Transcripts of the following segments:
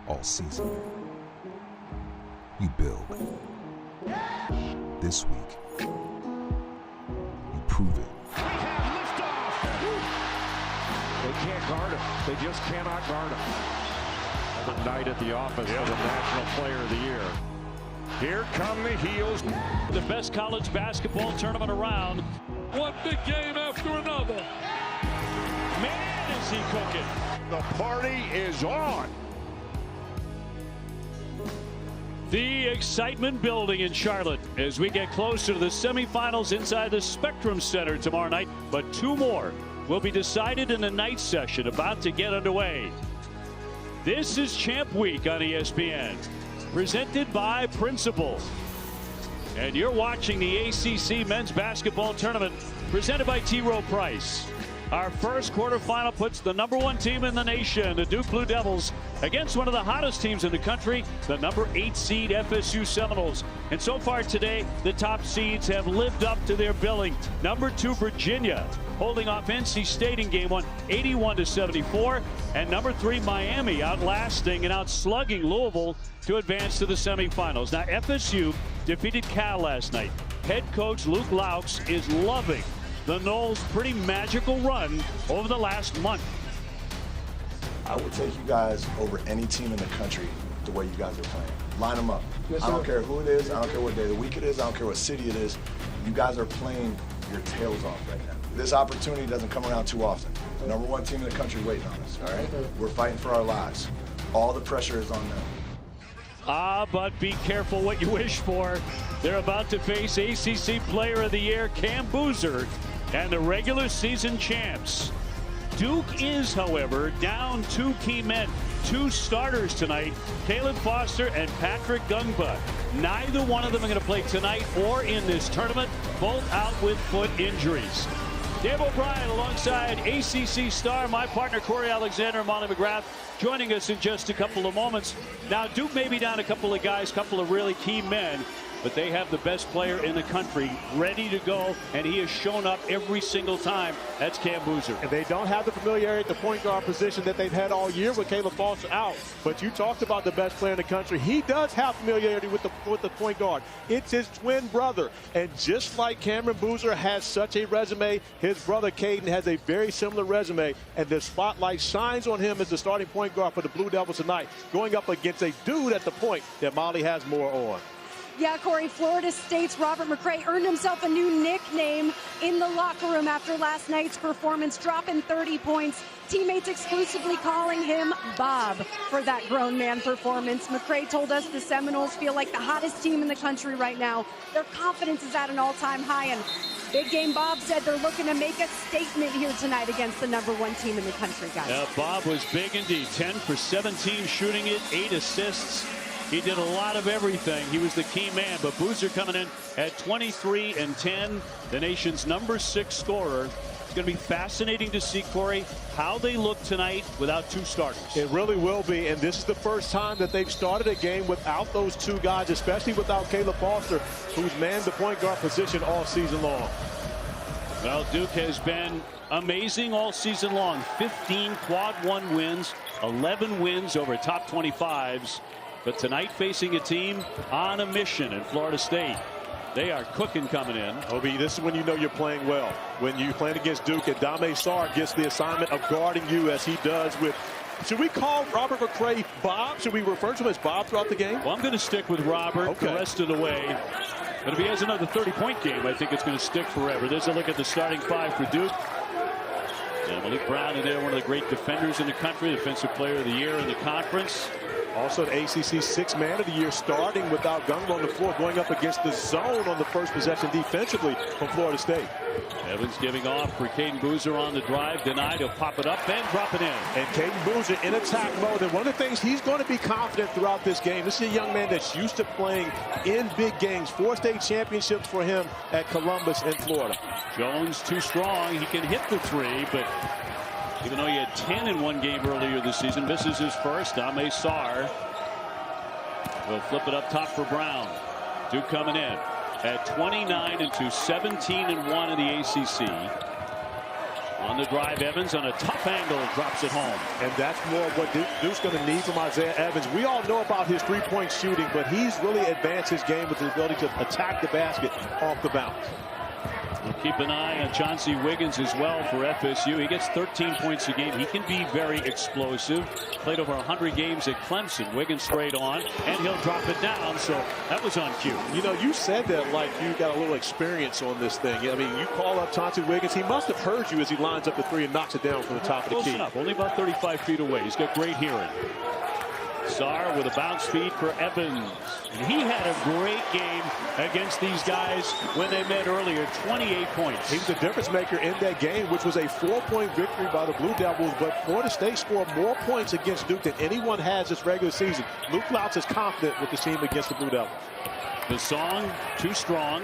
all season. You build. This week, you prove it. We have liftoff. They can't guard him. They just cannot guard him. Another night at the office for the National Player of the Year. Here come the Heels. The best college basketball tournament around. One big game after another. Man, is he cooking. The party is on. The excitement building in Charlotte as we get closer to the semifinals inside the Spectrum Center tomorrow night. But two more will be decided in the night session about to get underway. This is Champ Week on ESPN, presented by Principal. And you're watching the ACC Men's Basketball Tournament presented by T. Rowe Price. Our first quarterfinal puts the #1 team in the nation, the Duke Blue Devils, against one of the hottest teams in the country, the #8 seed FSU Seminoles. And so far today, the top seeds have lived up to their billing. #2 Virginia holding off NC State in game 1, 81-74. And #3 Miami outlasting and outslugging Louisville to advance to the semifinals. Now FSU defeated Cal last night. Head coach Luke Laux is loving the Noles' pretty magical run over the last month. I would take you guys over any team in the country the way you guys are playing. Line them up. Yes, I don't care who it is. I don't care what day of the week it is. I don't care what city it is. You guys are playing your tails off right now. This opportunity doesn't come around too often. The #1 team in the country waiting on us, all right? We're fighting for our lives. All the pressure is on them. But be careful what you wish for. They're about to face ACC Player of the Year Cam Boozer and the regular season champs. Duke is, however, down 2 key men, 2 starters tonight, Caleb Foster and Patrick Gungba. Neither one of them are going to play tonight or in this tournament, both out with foot injuries. Dave O'Brien alongside ACC star, my partner Corey Alexander and Molly McGrath, joining us in just a couple of moments. Now Duke may be down a couple of guys, couple of really key men, but they have the best player in the country ready to go, and he has shown up every single time. That's Cam Boozer. And they don't have the familiarity at the point guard position that they've had all year with Caleb Foster out. But you talked about the best player in the country. He does have familiarity with the point guard. It's his twin brother. And just like Cameron Boozer has such a resume, his brother Caden has a very similar resume. And the spotlight shines on him as the starting point guard for the Blue Devils tonight, going up against a dude at the point that Molly has more on. Yeah, Corey, Florida State's Robert McRae earned himself a new nickname in the locker room after last night's performance, dropping 30 points. Teammates exclusively calling him Bob for that grown man performance. McRae told us the Seminoles feel like the hottest team in the country right now. Their confidence is at an all-time high, and Big Game Bob said they're looking to make a statement here tonight against the #1 team in the country, guys. Yeah, Bob was big indeed. 10 for 17 shooting it, 8 assists. He did a lot of everything. He was the key man. But Boozer coming in at 23 and 10, the nation's #6 scorer. It's going to be fascinating to see, Corey, how they look tonight without 2 starters. It really will be, and this is the first time that they've started a game without those 2 guys, especially without Caleb Foster, who's manned the point guard position all season long. Well, Duke has been amazing all season long. 15 quad 1 wins, 11 wins over top 25s. But tonight facing a team on a mission in Florida State. They are cooking coming in. Obi, this is when you know you're playing well. When you're playing against Duke and Dame Sarr gets the assignment of guarding you as he does with. Should we call Robert McRae Bob? Should we refer to him as Bob throughout the game? Well, I'm going to stick with Robert the rest of the way. But if he has another 30-point game, I think it's going to stick forever. There's a look at the starting 5 for Duke. And Malik Brown in there, one of the great defenders in the country, Defensive Player of the Year in the conference. Also an ACC 6th Man of the Year, starting without Gungba on the floor, going up against the zone on the first possession defensively from Florida State. Evans giving off for Caden Boozer on the drive. Denied. He'll pop it up and drop it in. And Caden Boozer in attack mode. And one of the things he's going to be confident throughout this game. This is a young man that's used to playing in big games. 4 state championships for him at Columbus in Florida. Jones too strong. He can hit the 3, but even though he had 10 in one game earlier this season, misses his first. Dame Sarr will flip it up top for Brown. Duke coming in at 29 and 2, 17 and 1 in the ACC. On the drive, Evans on a tough angle drops it home. And that's more of what Duke's going to need from Isaiah Evans. We all know about his three-point shooting, but he's really advanced his game with his ability to attack the basket off the bounce. We'll keep an eye on Chauncey Wiggins as well for FSU. He gets 13 points a game. He can be very explosive. Played over 100 games at Clemson. Wiggins straight on, and he'll drop it down. So that was on cue. You know, you said that like you got a little experience on this thing. I mean, you call up Chauncey Wiggins. He must have heard you as he lines up the three and knocks it down from the top of the key. Close enough. Only about 35 feet away. He's got great hearing. Sarr with a bounce feed for Evans. And he had a great game against these guys when they met earlier. 28 points. He was a difference maker in that game, which was a 4-point victory by the Blue Devils. But Florida State scored more points against Duke than anyone has this regular season. Luke Louts is confident with the team against the Blue Devils. The song, too strong.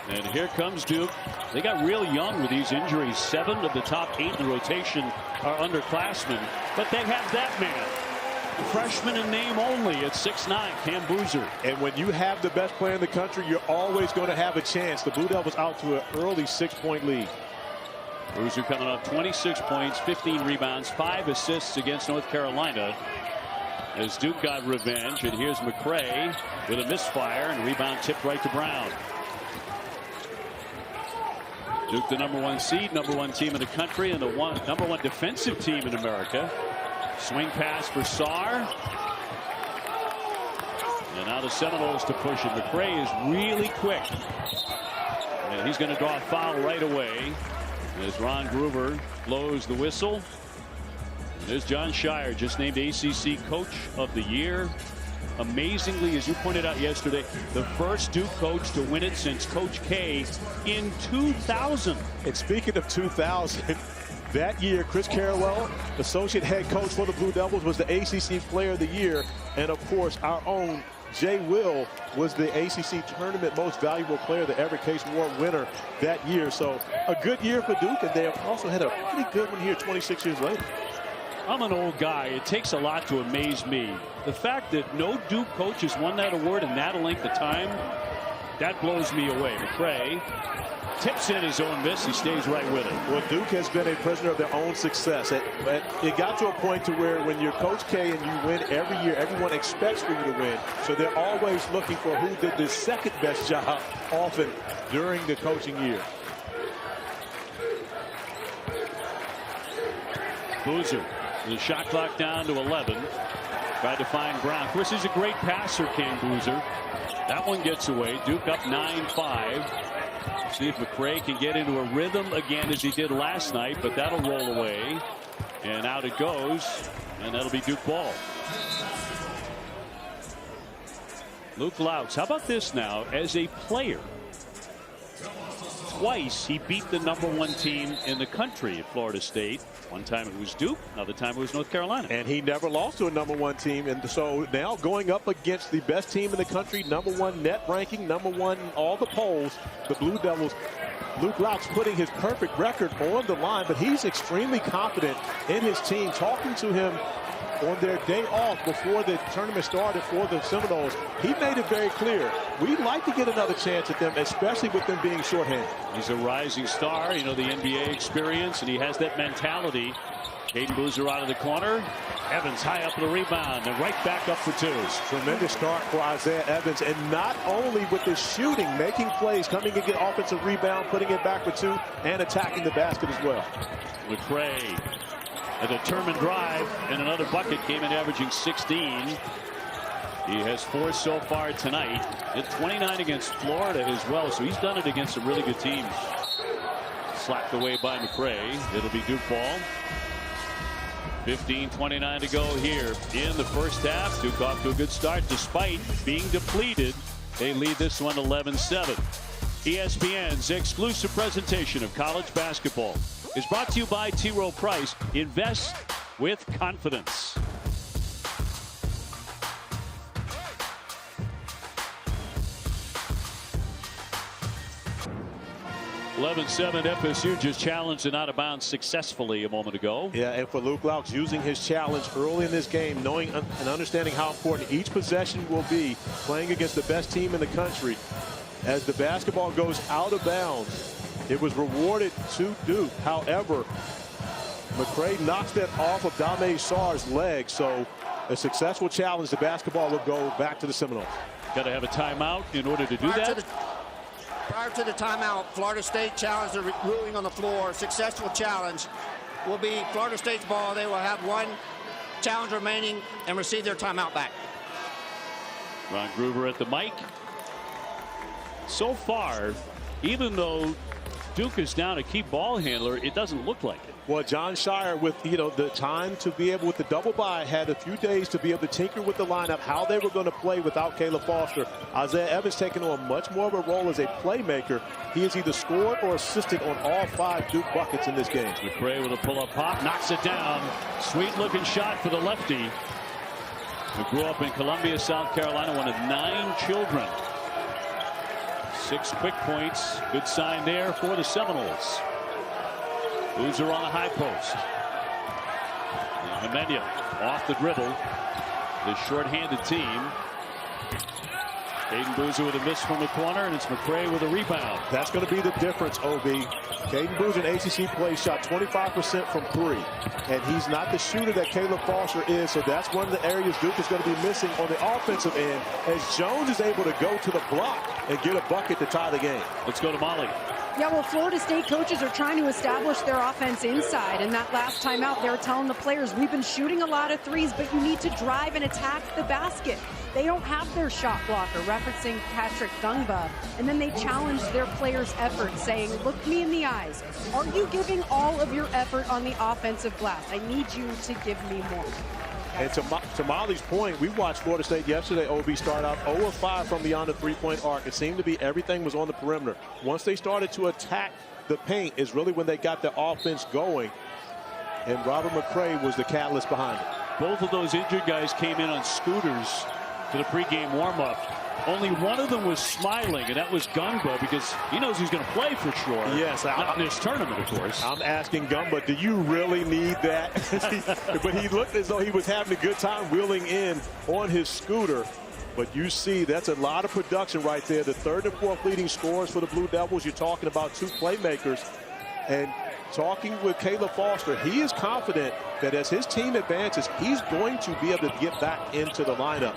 And here comes Duke. They got real young with these injuries. 7 of the top 8 in the rotation are underclassmen. But they have that man. Freshman in name only at 6'9", Cam Boozer. And when you have the best player in the country, you're always going to have a chance. The Blue Devils out to an early 6-point lead. Boozer coming up 26 points, 15 rebounds, 5 assists against North Carolina. As Duke got revenge, and here's McCray with a misfire and rebound tipped right to Brown. Duke the #1 seed, #1 team in the country, and the #1 defensive team in America. Swing pass for Sarr. And now the Seminoles to push it. McCray is really quick. And he's going to draw a foul right away as Ron Gruber blows the whistle. And there's John Shire, just named ACC Coach of the Year. Amazingly, as you pointed out yesterday, the first Duke coach to win it since Coach K in 2000. And speaking of 2000, that year, Chris Carrawell, associate head coach for the Blue Devils, was the ACC Player of the Year. And, of course, our own Jay Will was the ACC Tournament Most Valuable Player, the Everett Case Award winner that year. So a good year for Duke, and they have also had a pretty good one here 26 years later. I'm an old guy. It takes a lot to amaze me. The fact that no Duke coach has won that award in that length of time, that blows me away. McCray tips in his own miss. He stays right with it. Well, Duke has been a prisoner of their own success. It got to a point to where when you're Coach K and you win every year, everyone expects for you to win. So they're always looking for who did the second best job often during the coaching year. Boozer, the shot clock down to 11. Tried to find Brown. Of course, he's a great passer, Cam Boozer. That one gets away. Duke up 9-5. See if McCray can get into a rhythm again as he did last night, but that'll roll away. And out it goes, and that'll be Duke ball. Luke Louts, how about this now? As a player, twice he beat the #1 team in the country at Florida State. One time it was Duke, another time it was North Carolina. And he never lost to a #1 team. And so now going up against the best team in the country, #1 net ranking, #1 in all the polls, the Blue Devils. Luke Louts putting his perfect record on the line, but he's extremely confident in his team. Talking to him on their day off before the tournament started for the Seminoles, he made it very clear, we'd like to get another chance at them, especially with them being shorthanded. He's a rising star, you know, the NBA experience, and he has that mentality. Caden Boozer out of the corner. Evans high up the rebound and right back up for 2. Tremendous start for Isaiah Evans, and not only with the shooting, making plays, coming and get offensive rebound, putting it back for 2, and attacking the basket as well. McCray, a determined drive, and another bucket, came in averaging 16. He has 4 so far tonight. Hit 29 against Florida as well, so he's done it against some really good teams. Slapped away by McCray. It'll be Duke ball. 15:29 to go here in the first half. Duke off to a good start despite being depleted. They lead this one 11-7. ESPN's exclusive presentation of college basketball is brought to you by T. Rowe Price. Invest with confidence. 11-7. FSU just challenged and out of bounds successfully a moment ago. Yeah, and for Luke Louts using his challenge early in this game, knowing and understanding how important each possession will be, playing against the best team in the country. As the basketball goes out of bounds, It was rewarded to Duke. However, McCray knocks that off of Dame Sarr's leg, so a successful challenge. The basketball will go back to the Seminoles. Got to have a timeout in order to do that. Prior to the timeout, Florida State challenged the ruling on the floor. Successful challenge will be Florida State's ball. They will have one challenge remaining and receive their timeout back. Ron Gruber at the mic. So far, even though Duke is down a key ball handler, it doesn't look like it. Well, John Shire, with the time to be able, with the double bye, had a few days to be able to tinker with the lineup, how they were going to play without Caleb Foster. Isaiah Evans taking on much more of a role as a playmaker. He has either scored or assisted on all 5 Duke buckets in this game. McCray with a pull-up pop, knocks it down. Sweet-looking shot for the lefty, who grew up in Columbia, South Carolina, one of 9 children. 6 quick points. Good sign there for the Seminoles. Boozer on the high post. Amenia off the dribble. The short-handed team. Caden Boozer with a miss from the corner, and it's McCray with a rebound. That's going to be the difference, OB. Caden Boozer in ACC play shot 25% from 3, and he's not the shooter that Caleb Foster is, so that's one of the areas Duke is going to be missing on the offensive end, as Jones is able to go to the block and get a bucket to tie the game. Let's go to Molly. Yeah, well, Florida State coaches are trying to establish their offense inside. And that last time out, they were telling the players, we've been shooting a lot of threes, but you need to drive and attack the basket. They don't have their shot blocker, referencing Patrick Dungba. And then they challenged their players' effort, saying, look me in the eyes. Are you giving all of your effort on the offensive glass? I need you to give me more. And to Molly's point, we watched Florida State yesterday, OB, start out 0 of 5 from beyond the 3-point arc. It seemed to be everything was on the perimeter. Once they started to attack the paint is really when they got the offense going. And Robert McCray was the catalyst behind it. Both of those injured guys came in on scooters for the pregame warm-up. Only one of them was smiling, and that was Gumba, because he knows he's going to play for sure. Yes, not in this tournament, of course. I'm asking Gumba, do you really need that? But he looked as though he was having a good time wheeling in on his scooter. But you see, that's a lot of production right there. The 3rd and 4th leading scorers for the Blue Devils. You're talking about 2 playmakers. And talking with Caleb Foster, he is confident that as his team advances, he's going to be able to get back into the lineup.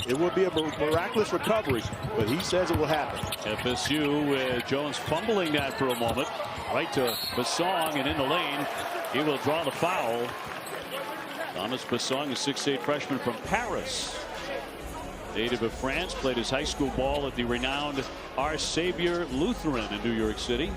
It will be a miraculous recovery, but he says it will happen. FSU with Jones fumbling that for a moment. Right to Bassong, and in the lane, he will draw the foul. Thomas Bassong, a 6'8" freshman from Paris. Native of France, played his high school ball at the renowned Our Savior Lutheran in New York City.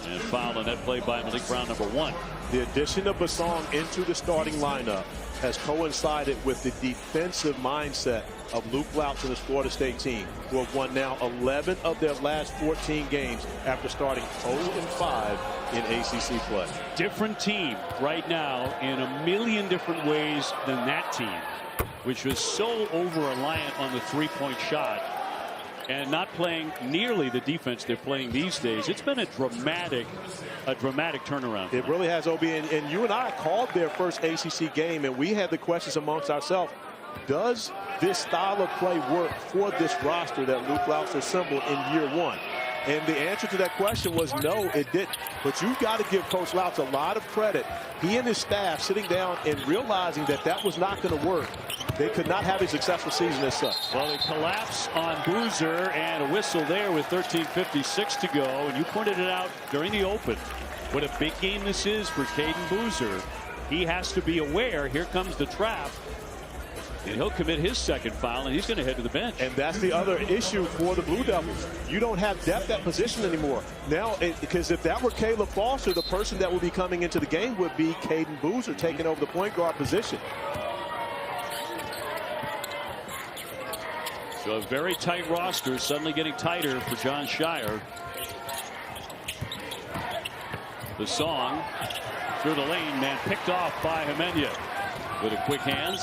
And foul on that play by Malik Brown, number 1. The addition of Bassong into the starting lineup has coincided with the defensive mindset of Luke Louts and his Florida State team, who have won now 11 of their last 14 games after starting 0-5 in ACC play. Different team right now in a million different ways than that team, which was so over-reliant on the 3-point shot and not playing nearly the defense they're playing these days. It's been a dramatic turnaround. It really has, OB. And you and I called their first ACC game, and we had the questions amongst ourselves. Does this style of play work for this roster that Luke Louts assembled in year 1? And the answer to that question was no, it didn't. But you've got to give Coach Louts a lot of credit. He and his staff sitting down and realizing that that was not going to work. They could not have a successful season as such. Well, a collapse on Boozer and a whistle there with 13:56 to go. And you pointed it out during the open. What a big game this is for Caden Boozer. He has to be aware. Here comes the trap. And he'll commit his 2nd foul, and he's going to head to the bench. And that's the other issue for the Blue Devils. You don't have depth at position anymore. Now, because if that were Caleb Foster, the person that would be coming into the game would be Caden Boozer taking over the point guard position. So a very tight roster suddenly getting tighter for John Shire. The song through the lane, man, picked off by Amenia with a quick hands.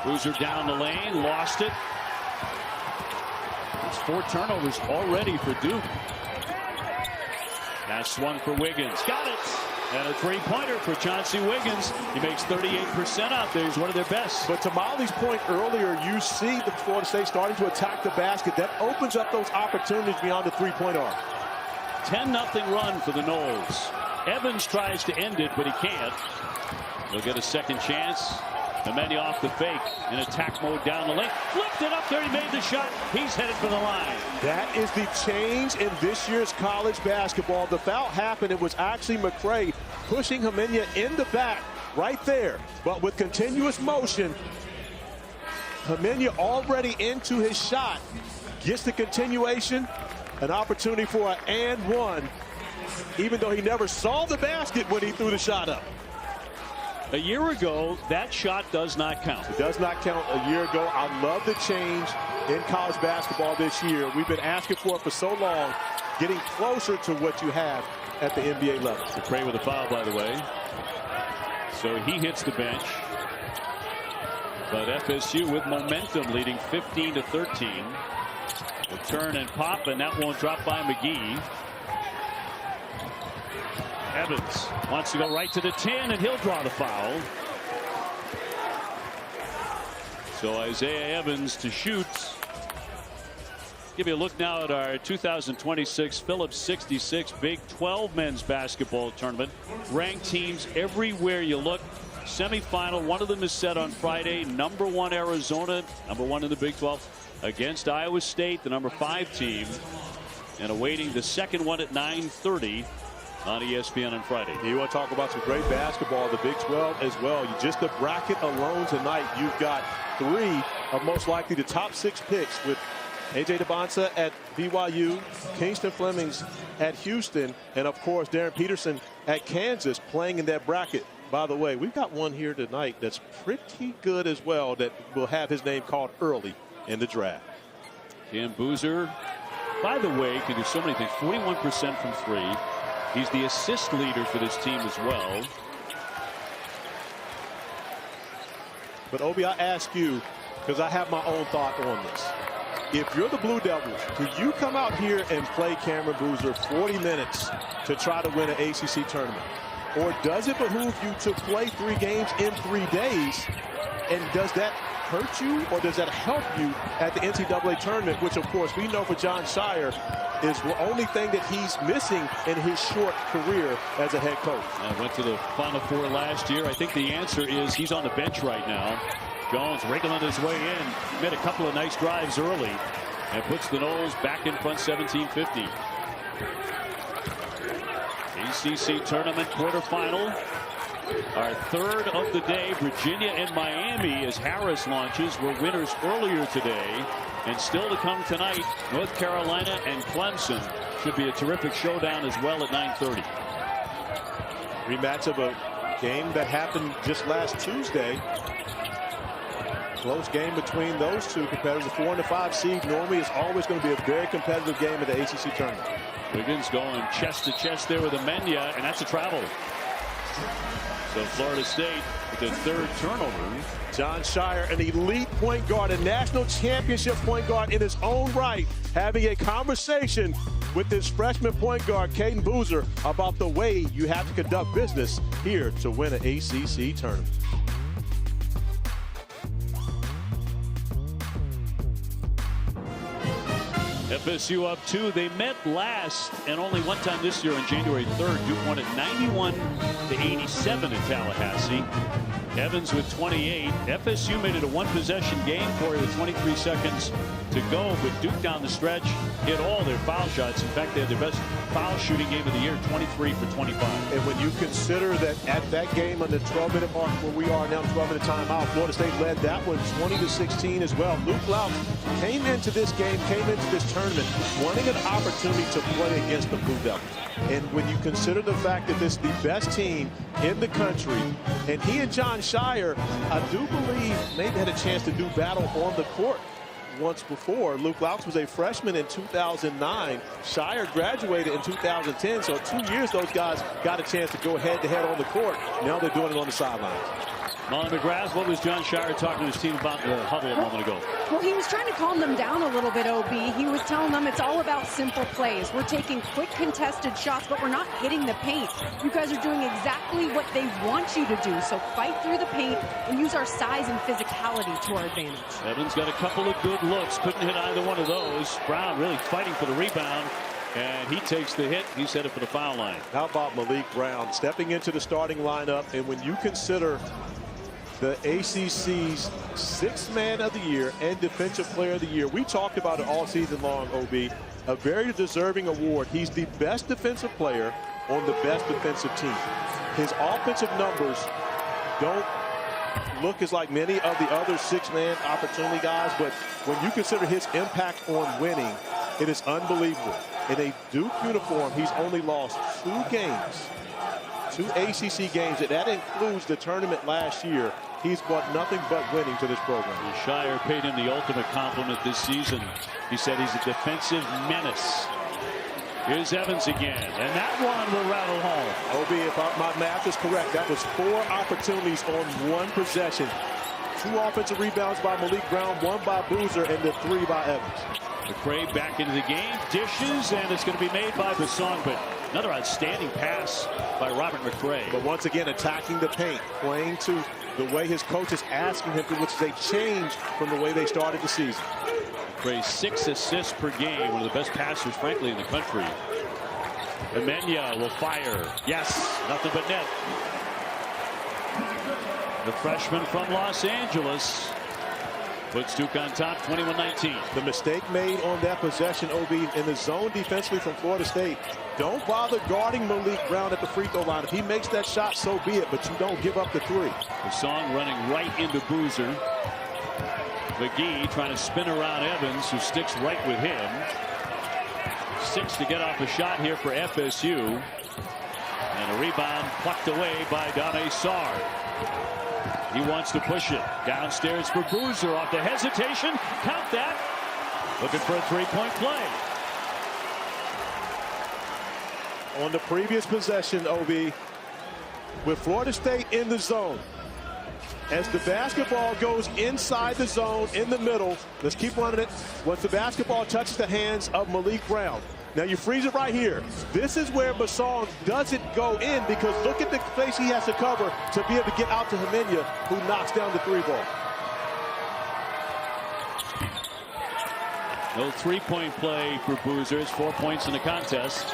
Boozer down the lane, lost it. It's 4 turnovers already for Duke. Pass swung for Wiggins. Got it. And a 3-pointer for Chauncey Wiggins. He makes 38% out there. He's one of their best. But to Molly's point earlier, you see the Florida State starting to attack the basket. That opens up those opportunities beyond the 3-point arc. 10-0 run for the Noles. Evans tries to end it, but he can't. They'll get a second chance. Seminoles off the fake in attack mode down the lane. Flipped it up there. He made the shot. He's headed for the line. That is the change in this year's college basketball. The foul happened. It was actually McCray pushing Seminoles in the back right there. But with continuous motion, Seminoles already into his shot. Gets the continuation. An opportunity for an and one, even though he never saw the basket when he threw the shot up. A year ago, that shot does not count. It does not count a year ago. I love the change in college basketball this year. We've been asking for it for so long, getting closer to what you have at the NBA level. McCray with a foul, by the way. So he hits the bench. But FSU with momentum, leading 15-13. The turn and pop, and that won't drop by McGee. Evans wants to go right to the 10, and he'll draw the foul. So Isaiah Evans to shoot. Give you a look now at our 2026 Phillips 66 Big 12 men's basketball tournament. Ranked teams everywhere you look. Semifinal, one of them is set on Friday. Number 1 Arizona, number 1 in the Big 12 against Iowa State, the number 5 team, and awaiting the second one at 9:30 on ESPN on Friday. You want to talk about some great basketball, the Big 12 as well. Just the bracket alone tonight, you've got 3 of most likely the top 6 picks, with A.J. Debonsa at BYU, Kingston Flemings at Houston, and of course Darren Peterson at Kansas playing in that bracket. By the way, we've got one here tonight that's pretty good as well that will have his name called early in the draft. Cam Boozer, by the way, can do so many things. 41% from 3. He's the assist leader for this team as well. But Obi, I ask you, because I have my own thought on this. If you're the Blue Devils, do you come out here and play Cameron Boozer 40 minutes to try to win an ACC tournament? Or does it behoove you to play 3 games in 3 days? And does that hurt you, or does that help you at the NCAA tournament, which of course we know for Jon Scheyer is the only thing that he's missing in his short career as a head coach? I went to the Final Four last year. I think the answer is he's on the bench right now. Jones wriggling his way in, made a couple of nice drives early, and puts the Noles back in front 17-15. ACC Tournament Quarterfinal. Our third of the day, Virginia and Miami, as Harris launches, were winners earlier today. And still to come tonight, North Carolina and Clemson. Should be a terrific showdown as well at 9:30. Rematch of a game that happened just last Tuesday. Close game between those two competitors. The 4 and the 5 seed normally is always going to be a very competitive game at the ACC tournament. Wiggins going chest to chest there with Amenya, and that's a travel. So Florida State with their 3rd turnover. Jon Scheyer, an elite point guard, a national championship point guard in his own right, having a conversation with his freshman point guard, Caden Boozer, about the way you have to conduct business here to win an ACC tournament. FSU up 2. They met last and only one time this year on January 3rd. Duke won it 91-87 in Tallahassee. Evans with 28. FSU made it a 1-possession game for you with 23 seconds to go, but Duke down the stretch hit all their foul shots. In fact, they had their best foul shooting game of the year, 23 for 25. And when you consider that at that game on the 12-minute mark where we are now, 12-minute timeout, Florida State led that one 20-16 as well. Luke Louch came into this game, came into this tournament wanting an opportunity to play against the Blue Devils. And when you consider the fact that this is the best team in the country, and he and Jon Scheyer, I do believe, maybe had a chance to do battle on the court once before. Luke Louch was a freshman in 2009. Scheyer graduated in 2010. So 2 years those guys got a chance to go head-to-head on the court. Now they're doing it on the sidelines. Molly McGrath, what was Jon Scheyer talking to his team about in the huddle a moment ago? Well, he was trying to calm them down a little bit, OB. He was telling them it's all about simple plays. We're taking quick contested shots, but we're not hitting the paint. You guys are doing exactly what they want you to do. So fight through the paint and use our size and physicality to our advantage. Evans got a couple of good looks. Couldn't hit either one of those. Brown really fighting for the rebound. And he takes the hit. He's headed for the foul line. How about Malik Brown stepping into the starting lineup? And when you consider the ACC's Sixth Man of the Year and Defensive Player of the Year, we talked about it all season long, OB. A very deserving award. He's the best defensive player on the best defensive team. His offensive numbers don't look as like many of the other six-man opportunity guys, but when you consider his impact on winning, it is unbelievable. In a Duke uniform, he's only lost 2 games, 2 ACC games, and that includes the tournament last year. He's brought nothing but winning to this program. Shire paid him the ultimate compliment this season. He said he's a defensive menace. Here's Evans again, and that one will rattle home. OB, if my math is correct, that was 4 opportunities on 1 possession. 2 offensive rebounds by Malik Brown, 1 by Boozer, and the 3 by Evans. McCray back into the game, dishes, and it's going to be made by Basong, but another outstanding pass by Robert McCray. But once again, attacking the paint, playing to the way his coach is asking him to, which is a change from the way they started the season. McCray 6 assists per game, one of the best passers, frankly, in the country. Emenya will fire. Yes, nothing but net. The freshman from Los Angeles puts Duke on top, 21-19. The mistake made on that possession, OB, in the zone defensively from Florida State. Don't bother guarding Malik Brown at the free throw line. If he makes that shot, so be it, but you don't give up the 3. The song running right into Boozer. McGee trying to spin around Evans, who sticks right with him. 6 to get off a shot here for FSU. And a rebound plucked away by Dame Sarr. He wants to push it downstairs for Boozer off the hesitation. Count that. Looking for a 3-point play. On the previous possession, OB, with Florida State in the zone, as the basketball goes inside the zone in the middle, let's keep running it. Once the basketball touches the hands of Malik Brown. Now you freeze it right here. This is where Basong doesn't go in, because look at the place he has to cover to be able to get out to Emenya, who knocks down the 3 ball. No 3-point play for Boozer. It's 4 points in the contest.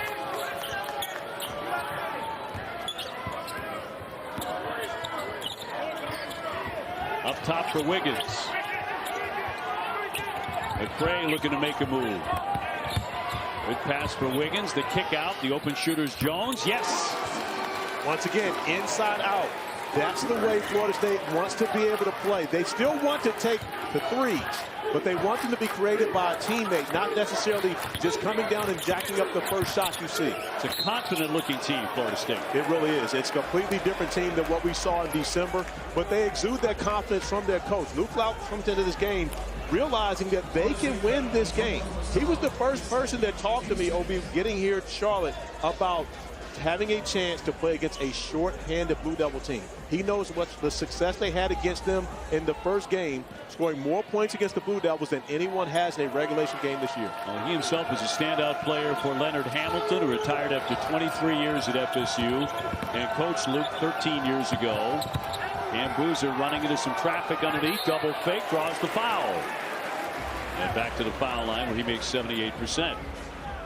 Up top for Wiggins. McCray looking to make a move. Good pass for Wiggins. The kick out. The open shooter's Jones. Yes. Once again, inside out. That's the way Florida State wants to be able to play. They still want to take the 3s, but they want them to be created by a teammate, not necessarily just coming down and jacking up the first shot you see. It's a confident-looking team, Florida State. It really is. It's a completely different team than what we saw in December, but they exude that confidence from their coach. Luke Lout comes into this game realizing that they can win this game. He was the first person that talked to me, OB, getting here to Charlotte, about having a chance to play against a short-handed Blue Devil team. He knows what the success they had against them in the first game, scoring more points against the Blue Devils than anyone has in a regulation game this year. Well, he himself is a standout player for Leonard Hamilton, who retired after 23 years at FSU and coached Luke 13 years ago. And Boozer running into some traffic underneath, double fake, draws the foul. And back to the foul line where he makes 78%.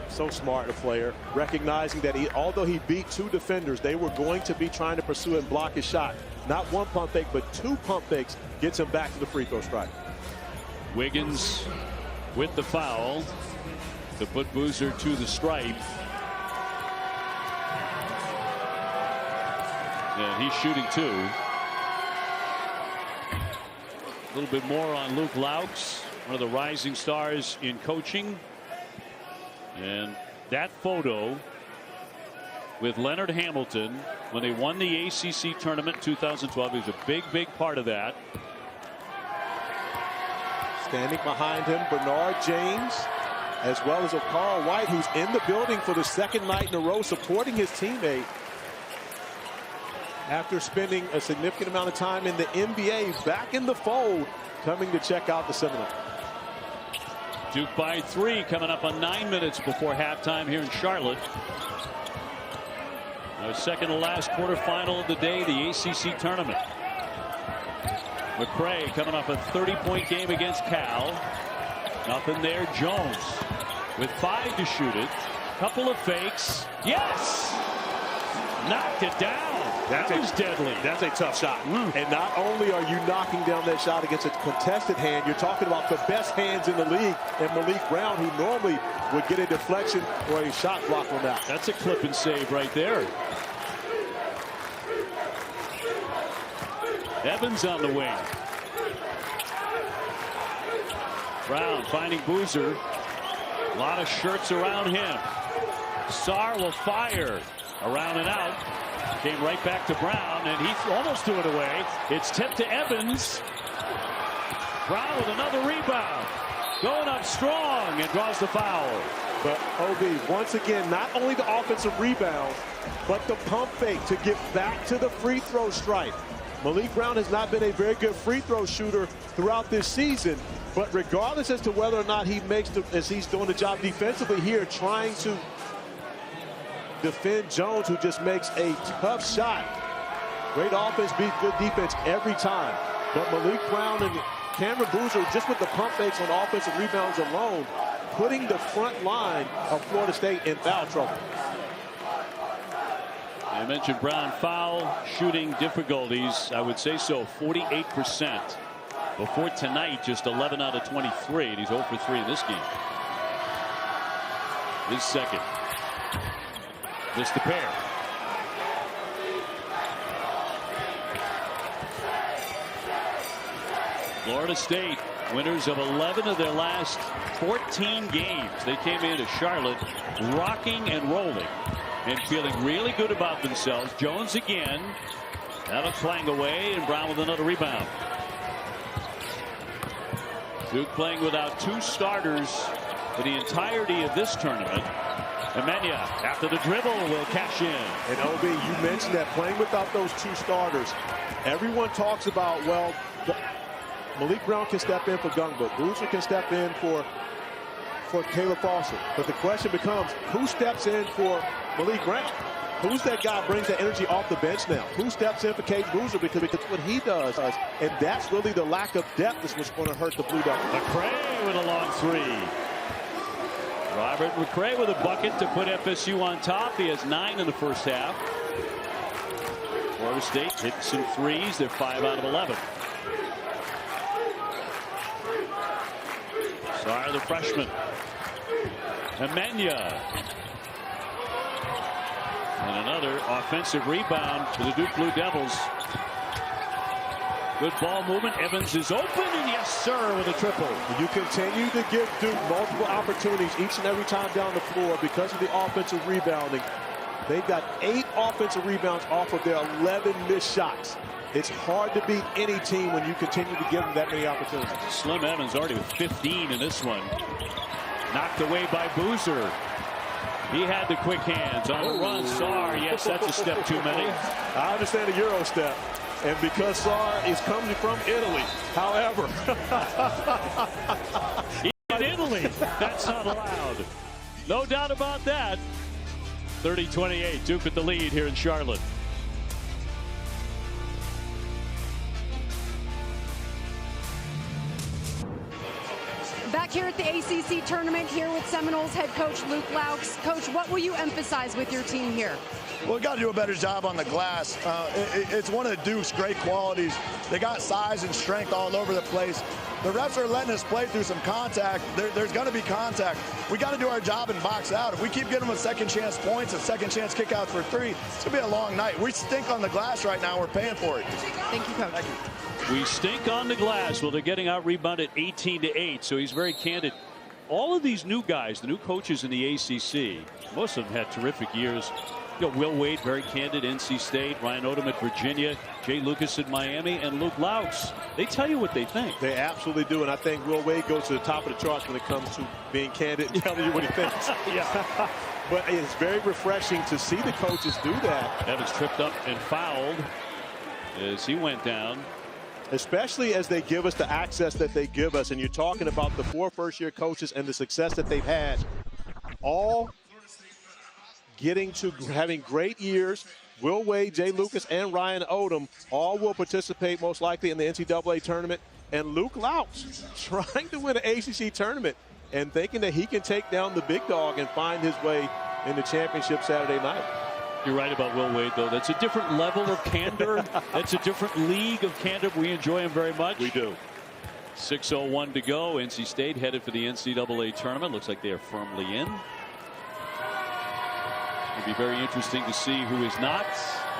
So smart a player, recognizing that although he beat 2 defenders, they were going to be trying to pursue and block his shot. Not 1 pump fake, but 2 pump fakes gets him back to the free throw stripe. Wiggins with the foul to put Boozer to the stripe. And he's shooting 2. A little bit more on Luke Laux, one of the rising stars in coaching. And that photo with Leonard Hamilton when they won the ACC Tournament in 2012. He was a big part of that. Standing behind him, Bernard James, as well as Carl White, who's in the building for the 2nd night in a row, supporting his teammate after spending a significant amount of time in the NBA, back in the fold, coming to check out the Seminoles. Duke by 3, coming up on 9 minutes before halftime here in Charlotte. Our second to last quarterfinal of the day, the ACC Tournament. McCray coming off a 30-point game against Cal. Nothing there. Jones with 5 to shoot it. Couple of fakes. Yes! Knocked it down. That was deadly. That's a tough shot. And not only are you knocking down that shot against a contested hand, you're talking about the best hands in the league. And Malik Brown, who normally would get a deflection or a shot block on that. That's a clip and save right there. Evans on the wing. Brown finding Boozer. A lot of shirts around him. Sarr will fire. Around and out. Came right back to Brown, and he almost threw it away. It's tipped to Evans. Brown with another rebound. Going up strong and draws the foul. But OB, once again, not only the offensive rebound, but the pump fake to get back to the free throw stripe. Malik Brown has not been a very good free throw shooter throughout this season. But regardless as to whether or not he makes as he's doing the job defensively here, trying to defend Jones, who just makes a tough shot. Great offense beats good defense every time. But Malik Brown and Cameron Boozer, just with the pump fakes on offensive rebounds alone, putting the front line of Florida State in foul trouble. I mentioned Brown foul shooting difficulties. I would say so, 48%. Before tonight, just 11 out of 23, and he's 0 for 3 in this game. His second. Missed the pair. Florida State, winners of 11 of their last 14 games. They came into Charlotte rocking and rolling and feeling really good about themselves. Jones again. That'll clang away, and Brown with another rebound. Duke playing without 2 starters for the entirety of this tournament. Amenya, after the dribble, will cash in. And OB, you mentioned that playing without those 2 starters, everyone talks about, well, Malik Brown can step in for Gungba. Boozer can step in for Caleb Foster. But the question becomes, who steps in for Malik Brown? Who's that guy who brings that energy off the bench now? Who steps in for Caden Boozer because what he does? And that's really the lack of depth is what's going to hurt the Blue Devils. McCray with a long 3. Robert McCray with a bucket to put FSU on top. He has 9 in the first half. Florida State hit some threes. They're 5 out of 11. Sarr, the freshman. Amenya. And another offensive rebound for the Duke Blue Devils. Good ball movement. Evans is open, and yes, sir, with a triple. You continue to give Duke multiple opportunities each and every time down the floor because of the offensive rebounding. They've got 8 offensive rebounds off of their 11 missed shots. It's hard to beat any team when you continue to give them that many opportunities. Slim Evans already with 15 in this one. Knocked away by Boozer. He had the quick hands on the run. Sarr, yes, that's a step too many. I understand the Euro step. And because Sarr is coming from Italy, however. In Italy, that's not allowed. No doubt about that. 30-28, Duke with the lead here in Charlotte. Back here at the ACC tournament, here with Seminoles head coach Luke Laux. Coach, what will you emphasize with your team here? Well, we got to do a better job on the glass. It's one of Duke's great qualities. They got size and strength all over the place. The refs are letting us play through some contact. There's going to be contact. We got to do our job and box out. If we keep getting them a second chance points, a second chance kickouts for 3, it's going to be a long night. We stink on the glass right now. We're paying for it. Thank you, Coach. Thank you. We stink on the glass. Well, they're getting out rebounded 18-8, so he's very candid. All of these new guys, the new coaches in the ACC, most of them had terrific years. You know, Will Wade, very candid, NC State. Ryan Odom at Virginia. Jay Lucas at Miami. And Luke Laux. They tell you what they think. They absolutely do. And I think Will Wade goes to the top of the charts when it comes to being candid and telling you what he thinks. Yeah. But it's very refreshing to see the coaches do that. Evans tripped up and fouled as he went down. Especially as they give us the access that they give us. And you're talking about the 4 first-year coaches and the success that they've had. All getting to having great years. Will Wade, Jay Lucas, and Ryan Odom all will participate most likely in the NCAA tournament. And Luke Laux trying to win an ACC tournament and thinking that he can take down the big dog and find his way in the championship Saturday night. You're right about Will Wade, though. That's a different level of candor. That's a different league of candor. We enjoy him very much. We do. 6:01 to go. NC State headed for the NCAA tournament. Looks like they are firmly in. It'll be very interesting to see who is not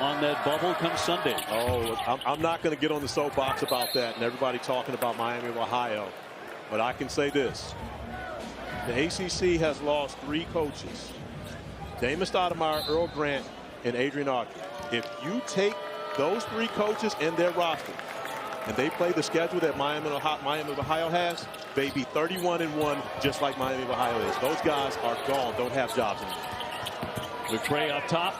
on that bubble come Sunday. Oh, I'm not going to get on the soapbox about that and everybody talking about Miami of Ohio. But I can say this. The ACC has lost 3 coaches. Damon Stoudemire, Earl Grant, and Adrian Autry. If you take those 3 coaches and their roster and they play the schedule that Miami of Ohio has, they be 31-1 just like Miami of Ohio is. Those guys are gone, don't have jobs anymore. McCray up top.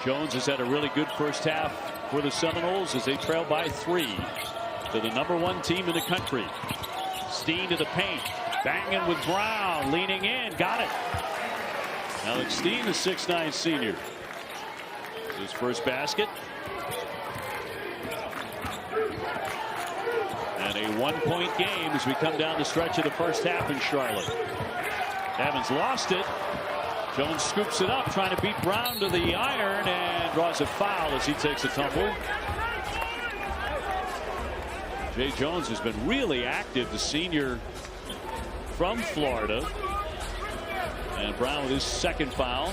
Jones has had a really good first half for the Seminoles as they trail by 3 to the #1 team in the country. Steen to the paint. Banging with Brown. Leaning in. Got it. Alex Steen, the 6'9" senior. His first basket. And a 1-point game as we come down the stretch of the first half in Charlotte. Evans lost it. Jones scoops it up, trying to beat Brown to the iron, and draws a foul as he takes a tumble. Jay Jones has been really active, the senior from Florida. And Brown with his second foul.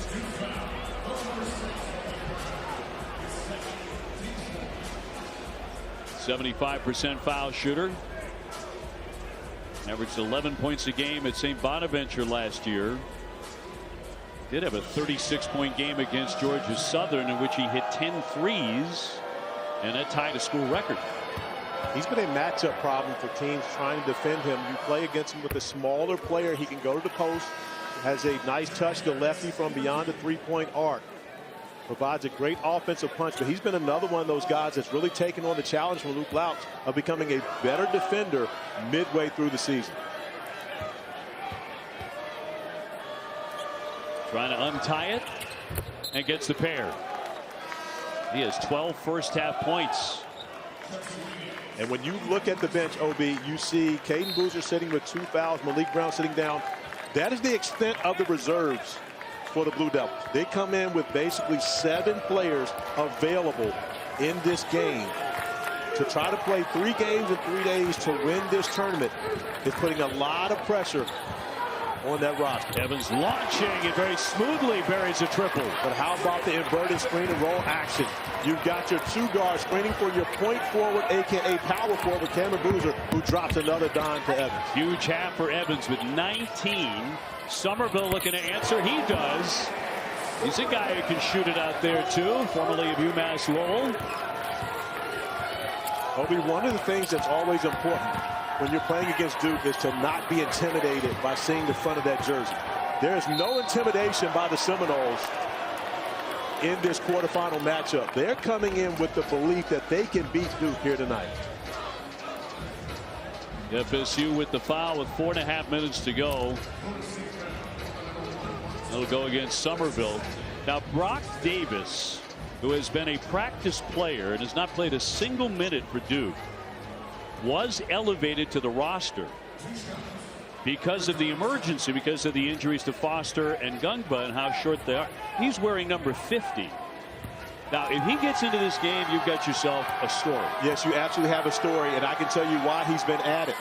.75% foul shooter. Averaged 11 points a game at St. Bonaventure last year. Did have a 36-point game against Georgia Southern in which he hit 10 threes, and that tied a school record. He's been a matchup problem for teams trying to defend him. You play against him with a smaller player. He can go to the post, has a nice touch to lefty from beyond the 3-point arc. Provides a great offensive punch, but he's been another one of those guys that's really taken on the challenge from Luke Louch of becoming a better defender midway through the season. Trying to untie it and gets the pair. He has 12 first half points. And when you look at the bench, OB, you see Caden Boozer sitting with 2 fouls, Malik Brown sitting down. That is the extent of the reserves for the Blue Devils. They come in with basically 7 players available in this game. To try to play 3 games in 3 days to win this tournament is putting a lot of pressure on that roster. Evans launching and very smoothly buries a triple. But how about the inverted screen and roll action? You've got your 2 guards screening for your point forward, aka power forward, Cameron Boozer, who drops another dime to Evans. Huge half for Evans with 19. Somerville looking to answer. He does. He's a guy who can shoot it out there too, formerly of UMass Lowell. Obi, one of the things that's always important when you're playing against Duke is to not be intimidated by seeing the front of that jersey. There is no intimidation by the Seminoles in this quarterfinal matchup. They're coming in with the belief that they can beat Duke here tonight. FSU with the foul with 4.5 minutes to go. It'll go against Somerville. Now Brock Davis, who has been a practice player and has not played a single minute for Duke, was elevated to the roster because of the emergency, because of the injuries to Foster and Gungba and how short they are. He's wearing number 50. Now, if he gets into this game, you've got yourself a story. Yes, you absolutely have a story, and I can tell you why he's been added.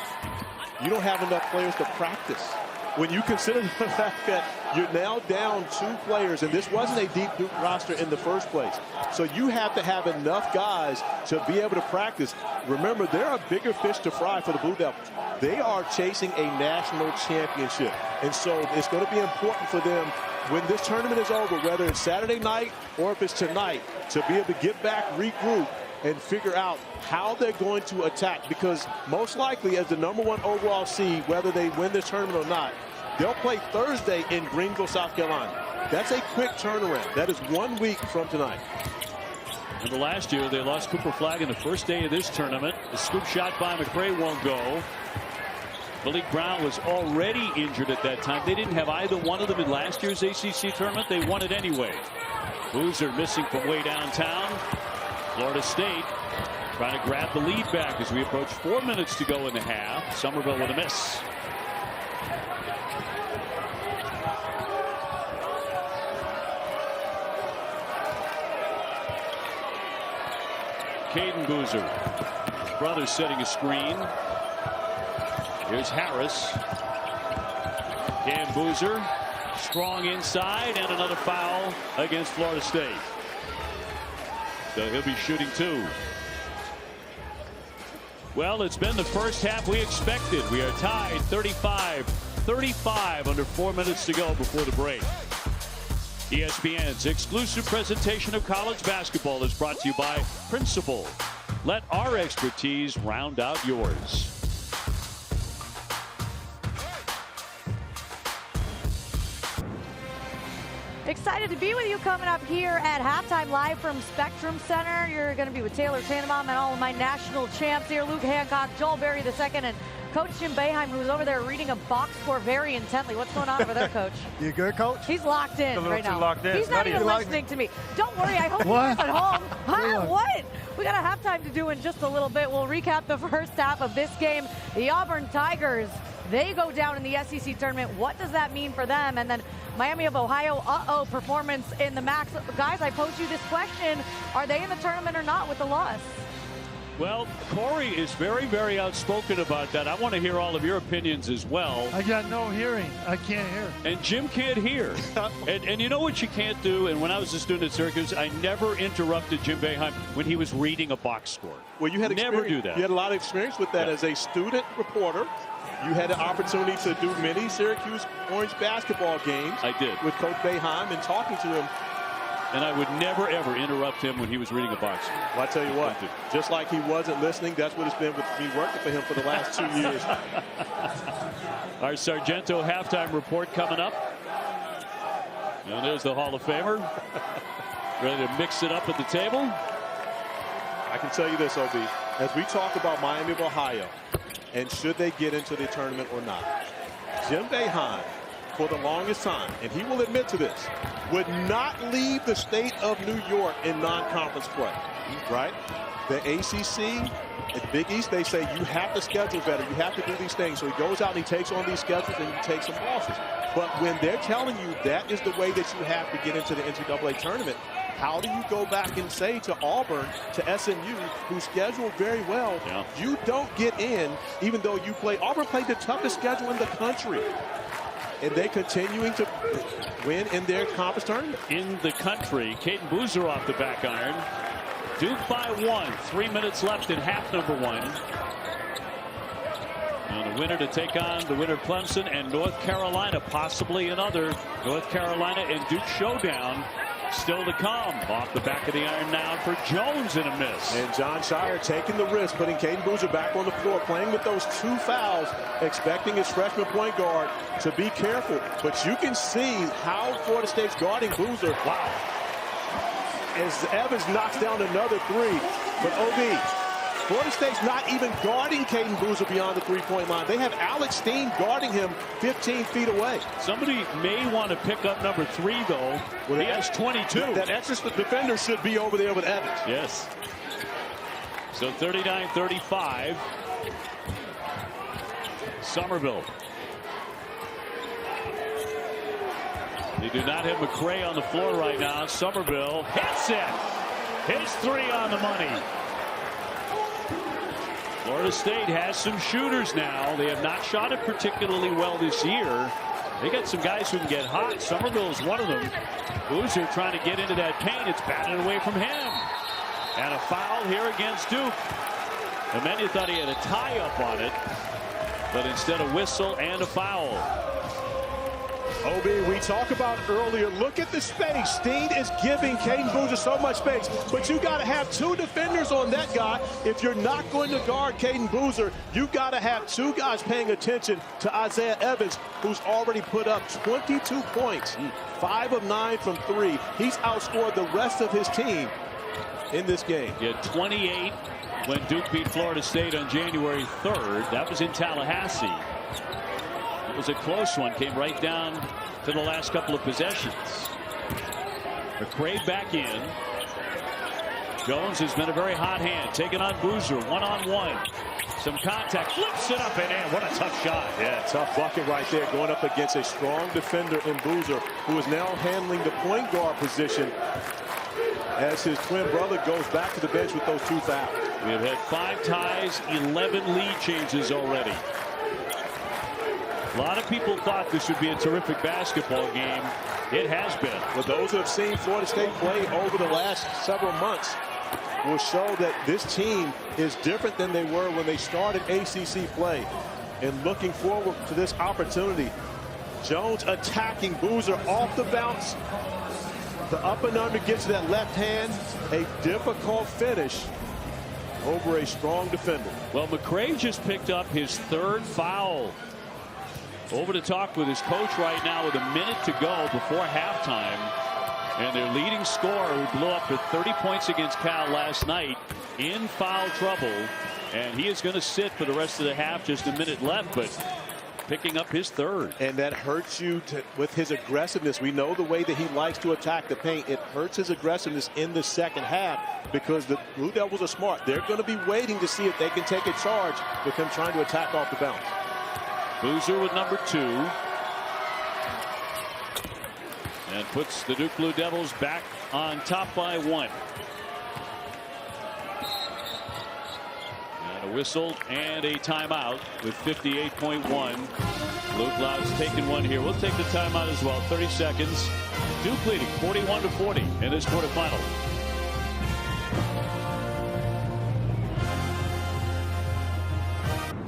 You don't have enough players to practice. When you consider the fact that you're now down 2 players, and this wasn't a deep Duke roster in the first place. So you have to have enough guys to be able to practice. Remember, they're a bigger fish to fry for the Blue Devils. They are chasing a national championship. And so it's going to be important for them when this tournament is over, whether it's Saturday night or if it's tonight, to be able to get back, regroup, and figure out how they're going to attack, because most likely as the #1 overall seed, whether they win this tournament or not, they'll play Thursday in Greenville, South Carolina. That's a quick turnaround. That is 1 week from tonight. Remember last year they lost Cooper Flagg in the first day of this tournament. The scoop shot by McCray won't go. Malik Brown was already injured at that time. They didn't have either one of them in last year's ACC tournament. They won it anyway. Boozer missing from way downtown. Florida State trying to grab the lead back as we approach 4 minutes to go in the half. Somerville with a miss. Caden Boozer. His brother's setting a screen. Here's Harris. Cam Boozer. Strong inside, and another foul against Florida State. So he'll be shooting 2. Well, it's been the first half we expected. We are tied 35-35 under 4 minutes to go before the break. ESPN's exclusive presentation of college basketball is brought to you by Principal. Let our expertise round out yours. Excited to be with you coming up here at halftime live from Spectrum Center. You're going to be with Taylor Tannenbaum and all of my national champs here. Luke Hancock, Joel Berry II, and Coach Jim Boeheim, who's over there reading a box score very intently. What's going on over there, Coach? You good, Coach? He's locked in right now. Locked in. He's not even listening to me. Don't worry. I hope he's at home. Huh? What? We got a halftime to do in just a little bit. We'll recap the first half of this game. The Auburn Tigers, they go down in the SEC tournament. What does that mean for them? And then Miami of Ohio, performance in the MAC. Guys, I pose you this question. Are they in the tournament or not with the loss? Well, Corey is very, very outspoken about that. I want to hear all of your opinions as well. I got no hearing. I can't hear. And Jim can't hear. and you know what you can't do? And when I was a student at Syracuse, I never interrupted Jim Boeheim when he was reading a box score. Well, you had never do that. You had a lot of experience with that as a student reporter. You had an opportunity to do many Syracuse Orange basketball games. I did. With Coach Boeheim and talking to him. And I would never, ever interrupt him when he was reading a box score. Well, I tell you what, just like he wasn't listening, that's what it's been with me working for him for the last 2 years. Our Sargento halftime report coming up. And there's the Hall of Famer. Ready to mix it up at the table. I can tell you this, OB. As we talk about Miami of Ohio, and should they get into the tournament or not, Jim Boeheim, for the longest time, and he will admit to this, would not leave the state of New York in non-conference play, right? The ACC, at Big East, they say you have to schedule better. You have to do these things. So he goes out and he takes on these schedules and he takes some losses. But when they're telling you that is the way that you have to get into the NCAA tournament, how do you go back and say to Auburn, to SMU, who scheduled very well, you don't get in, even though you play. Auburn played the toughest schedule in the country. And they continuing to win in their conference tournament. In the country, Caden Boozer off the back iron. Duke by 1. 3 minutes left in half number 1. Now the winner to take on the winner Clemson and North Carolina, possibly another North Carolina and Duke showdown. Still to come. Off the back of the iron now for Jones and a miss. And John Shire taking the risk, putting Caden Boozer back on the floor, playing with those 2 fouls, expecting his freshman point guard to be careful. But you can see how Florida State's guarding Boozer. Wow. As Evans knocks down another 3. But OB, Florida State's not even guarding Caden Boozer beyond the 3-point line. They have Alex Steen guarding him 15 feet away. Somebody may want to pick up number 3, though. Well, he has 22. That extra defender should be over there with Evans. Yes. So 39-35. Somerville. They do not have McCray on the floor right now. Somerville hits it. His 3 on the money. Florida State has some shooters now. They have not shot it particularly well this year. They got some guys who can get hot. Somerville is one of them. Boozer trying to get into that paint. It's batted away from him. And a foul here against Duke. And then you thought he had a tie-up on it. But instead a whistle and a foul. OB, we talked about earlier, look at the space. Steen is giving Caden Boozer so much space, but you got to have 2 defenders on that guy. If you're not going to guard Caden Boozer, you got to have 2 guys paying attention to Isaiah Evans, who's already put up 22 points, 5 of 9 from 3. He's outscored the rest of his team in this game. He had 28 when Duke beat Florida State on January 3rd. That was in Tallahassee. It was a close one, came right down to the last couple of possessions. McCray back in. Jones has been a very hot hand, taking on Boozer, one-on-one. Some contact, flips it up and in. What a tough shot. Yeah, tough bucket right there, going up against a strong defender in Boozer, who is now handling the point guard position as his twin brother goes back to the bench with those 2 fouls. We have had 5 ties, 11 lead changes already. A lot of people thought this would be a terrific basketball game. It has been. Well, those who have seen Florida State play over the last several months will show that this team is different than they were when they started ACC play. And looking forward to this opportunity. Jones attacking Boozer off the bounce. The up and under gets to that left hand. A difficult finish over a strong defender. Well, McCray just picked up his 3rd foul. Over to talk with his coach right now with a minute to go before halftime. And their leading scorer, who blew up with 30 points against Cal last night, in foul trouble. And he is going to sit for the rest of the half. Just a minute left, but picking up his 3rd. And that hurts you with his aggressiveness. We know the way that he likes to attack the paint. It hurts his aggressiveness in the second half because the Blue Devils are smart. They're going to be waiting to see if they can take a charge with him trying to attack off the bounce. Boozer with number 2. And puts the Duke Blue Devils back on top by 1. And a whistle and a timeout with 58.1. Luke Loud's taking one here. We'll take the timeout as well. 30 seconds. Duke leading 41-40 in this quarterfinal.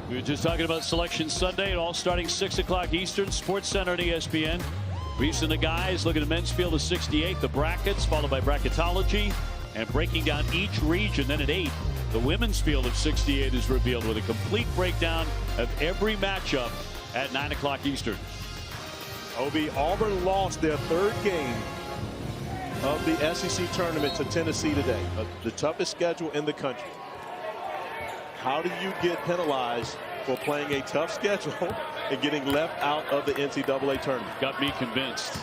We were just talking about Selection Sunday, it all starting 6 o'clock Eastern, Sports Center and ESPN. Briefs and the guys looking at men's field of 68, the brackets, followed by bracketology, and breaking down each region. Then at 8, the women's field of 68 is revealed with a complete breakdown of every matchup at 9 o'clock Eastern. Obi, Auburn lost their 3rd game of the SEC tournament to Tennessee today. The toughest schedule in the country. How do you get penalized for playing a tough schedule and getting left out of the NCAA tournament? Got me convinced.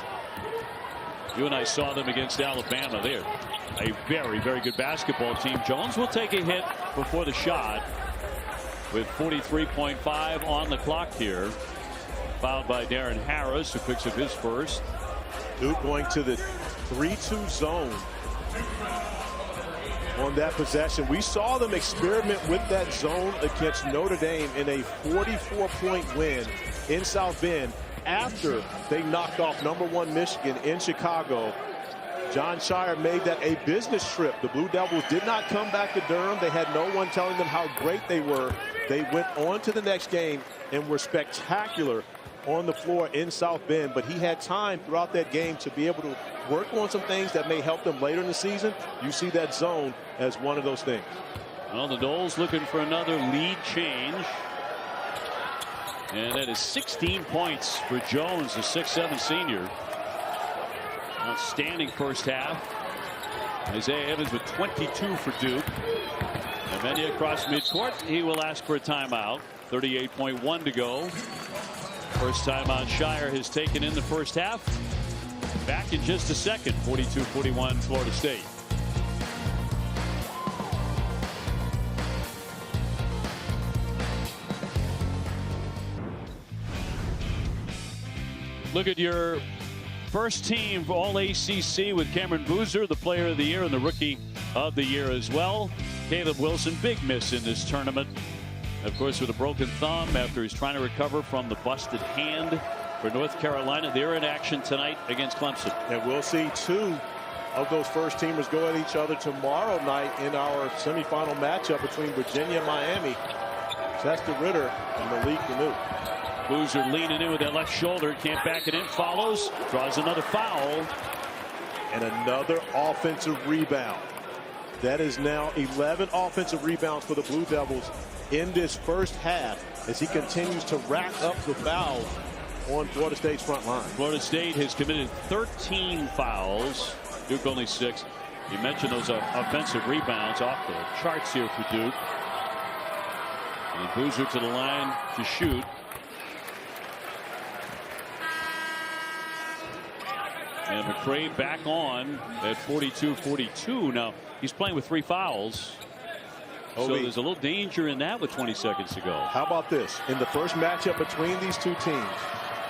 You and I saw them against Alabama. They're a very, very good basketball team. Jones will take a hit before the shot with 43.5 on the clock here. Fouled by Darren Harris, who picks up his 1st. Duke going to the 3-2 zone on that possession. We saw them experiment with that zone against Notre Dame in a 44-point win in South Bend after they knocked off #1 Michigan in Chicago. John Shire made that a business trip. The Blue Devils did not come back to Durham. They had no one telling them how great they were. They went on to the next game and were spectacular on the floor in South Bend, but he had time throughout that game to be able to work on some things that may help them later in the season. You see that zone as one of those things. Well, the Noles looking for another lead change. And that is 16 points for Jones, the 6'7" senior. Outstanding first half. Isaiah Evans with 22 for Duke. And then across midcourt, he will ask for a timeout. 38.1 to go. First timeout Shire has taken in the first half. Back in just a second. 42-41 Florida State. Look at your first team for all ACC with Cameron Boozer, the player of the year and the rookie of the year as well. Caleb Wilson, big miss in this tournament. Of course, with a broken thumb after he's trying to recover from the busted hand for North Carolina. They're in action tonight against Clemson. And we'll see 2 of those first teamers go at each other tomorrow night in our semifinal matchup between Virginia and Miami. Chester Ritter and Malik Benu. Boozer leaning in with that left shoulder, can't back it in, follows, draws another foul. And another offensive rebound. That is now 11 offensive rebounds for the Blue Devils in this first half as he continues to rack up the fouls on Florida State's front line. Florida State has committed 13 fouls. Duke only 6. You mentioned those offensive rebounds off the charts here for Duke. And Boozer to the line to shoot. And McCray back on at 42-42. Now he's playing with 3 fouls. So there's a little danger in that with 20 seconds to go. How about this? In the first matchup between these two teams,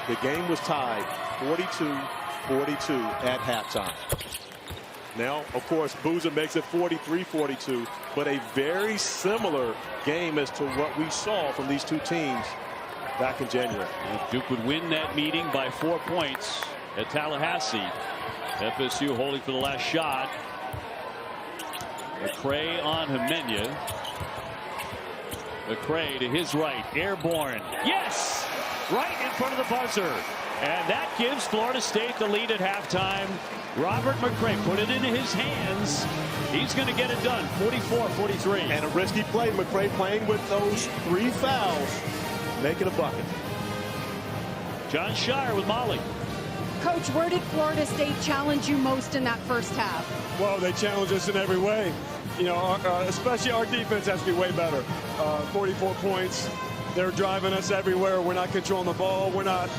the game was tied 42-42 at halftime. Now, of course, Boozer makes it 43-42, but a very similar game as to what we saw from these two teams back in January. Duke would win that meeting by 4 points at Tallahassee. FSU holding for the last shot. McCray on Himenia. McCray to his right, airborne. Yes! Right in front of the buzzer. And that gives Florida State the lead at halftime. Robert McCray put it into his hands. He's going to get it done, 44-43. And a risky play. McCray playing with those 3 fouls, making a bucket. John Shire with Molly. Coach, where did Florida State challenge you most in that first half? Well, they challenge us in every way. You know, especially our defense has to be way better. 44 points. They're driving us everywhere. We're not controlling the ball. We're not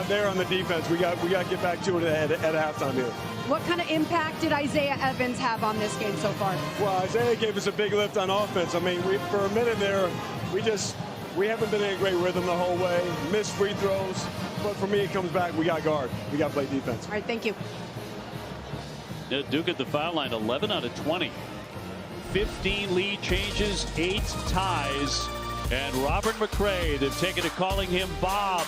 there on the defense. We got to get back to it at halftime here. What kind of impact did Isaiah Evans have on this game so far? Well, Isaiah gave us a big lift on offense. I mean, for a minute there, we haven't been in a great rhythm the whole way. Missed free throws. But for me, it comes back. We got guard. We got to play defense. All right, thank you. Duke at the foul line, 11 out of 20. 15 lead changes, 8 ties. And Robert McCray, they've taken to calling him Bob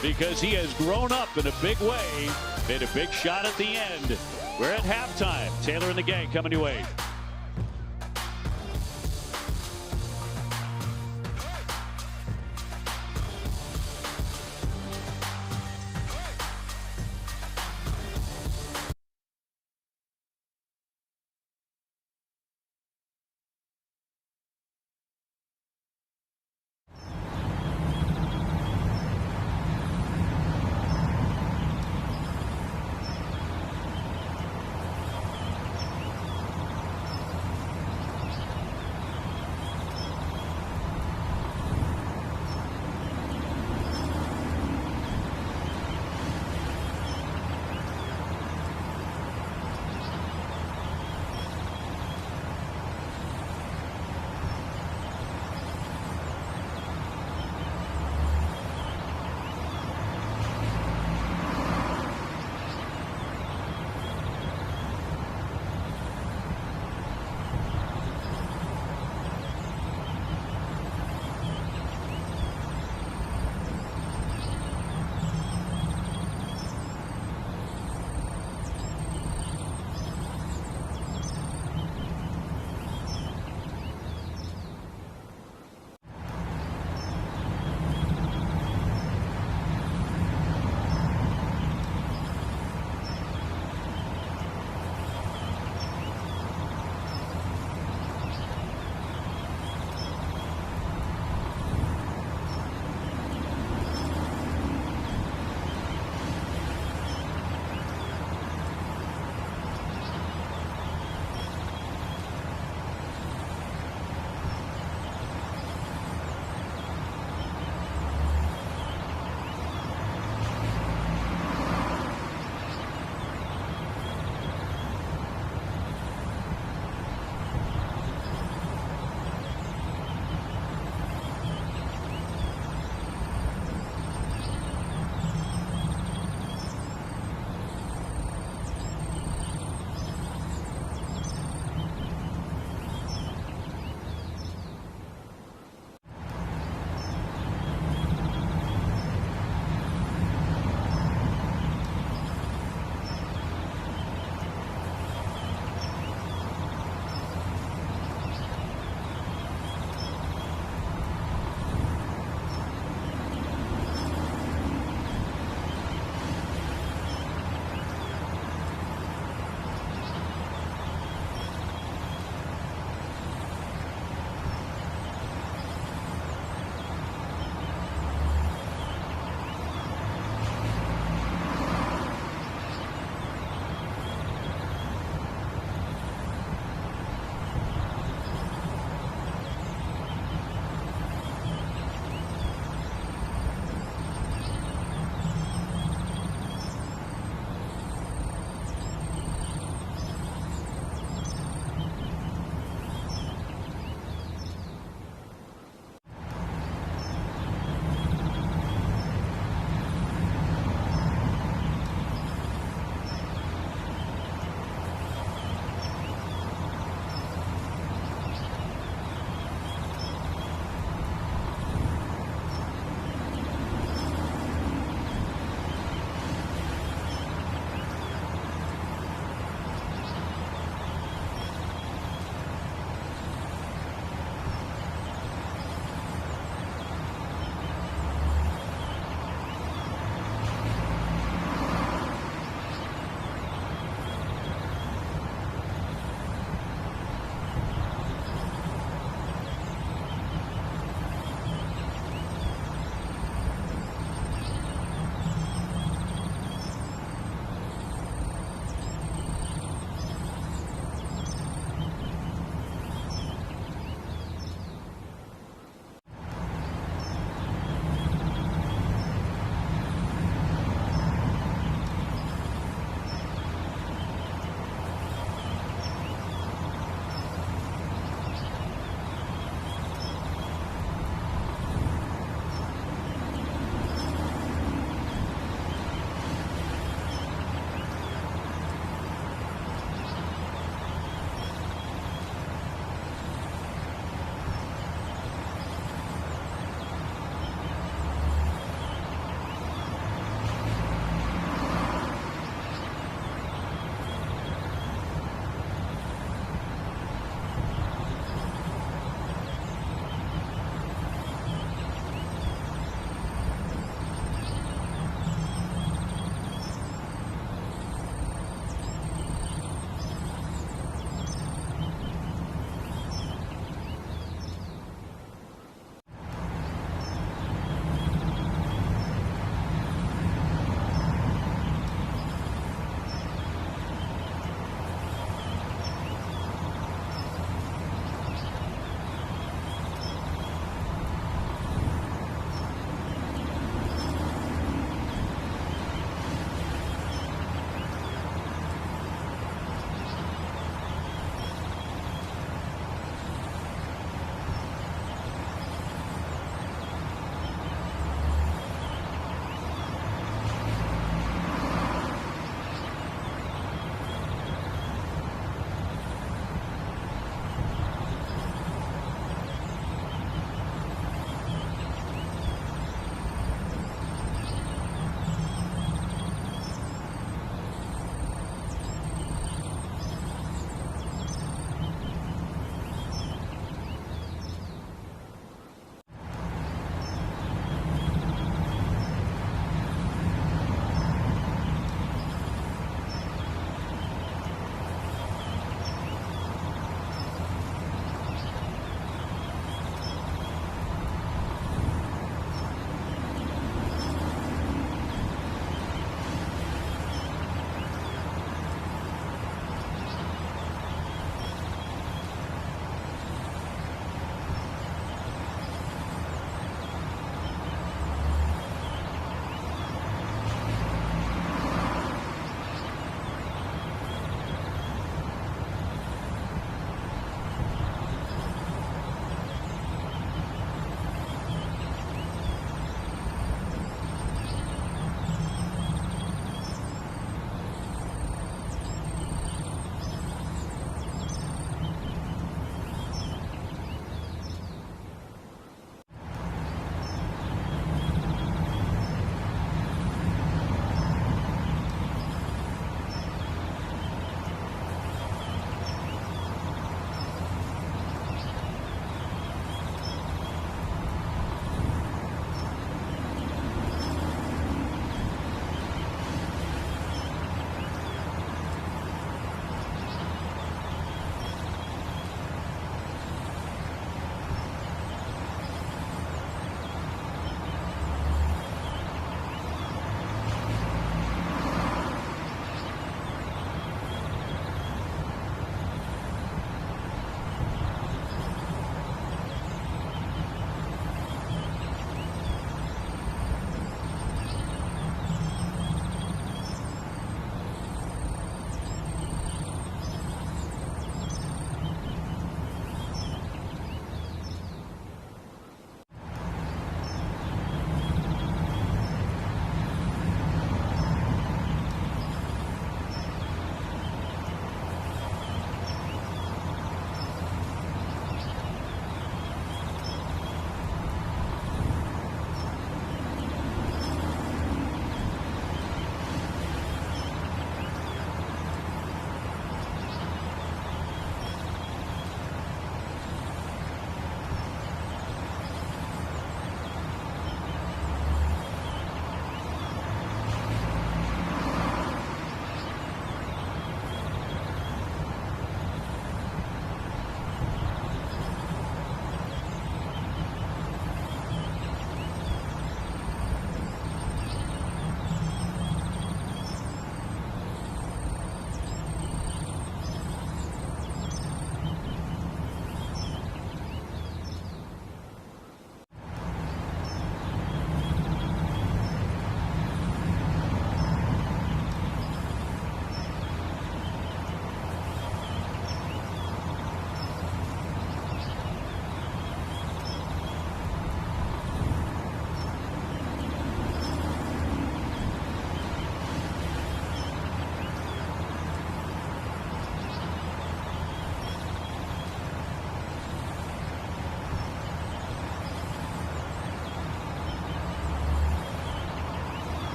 because he has grown up in a big way. Made a big shot at the end. We're at halftime. Taylor and the gang coming your way.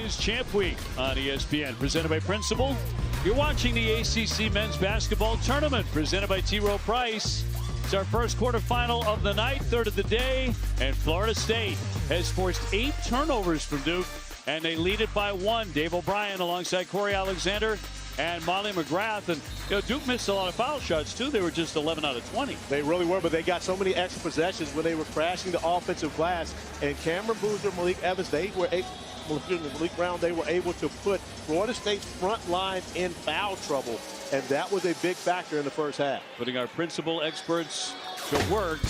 is Champ Week on ESPN, presented by Principal. You're watching the ACC Men's Basketball Tournament, presented by T. Rowe Price. It's our first quarterfinal of the night, third of the day, and Florida State has forced 8 turnovers from Duke, and they lead it by 1. Dave O'Brien alongside Corey Alexander and Molly McGrath. And Duke missed a lot of foul shots too. They were just 11 out of 20. They really were, but they got so many extra possessions when they were crashing the offensive glass. And Cameron Boozer, Malik Evans, Malik Brown, they were able to put Florida State's front line in foul trouble, and that was a big factor in the first half. Putting our principal experts to work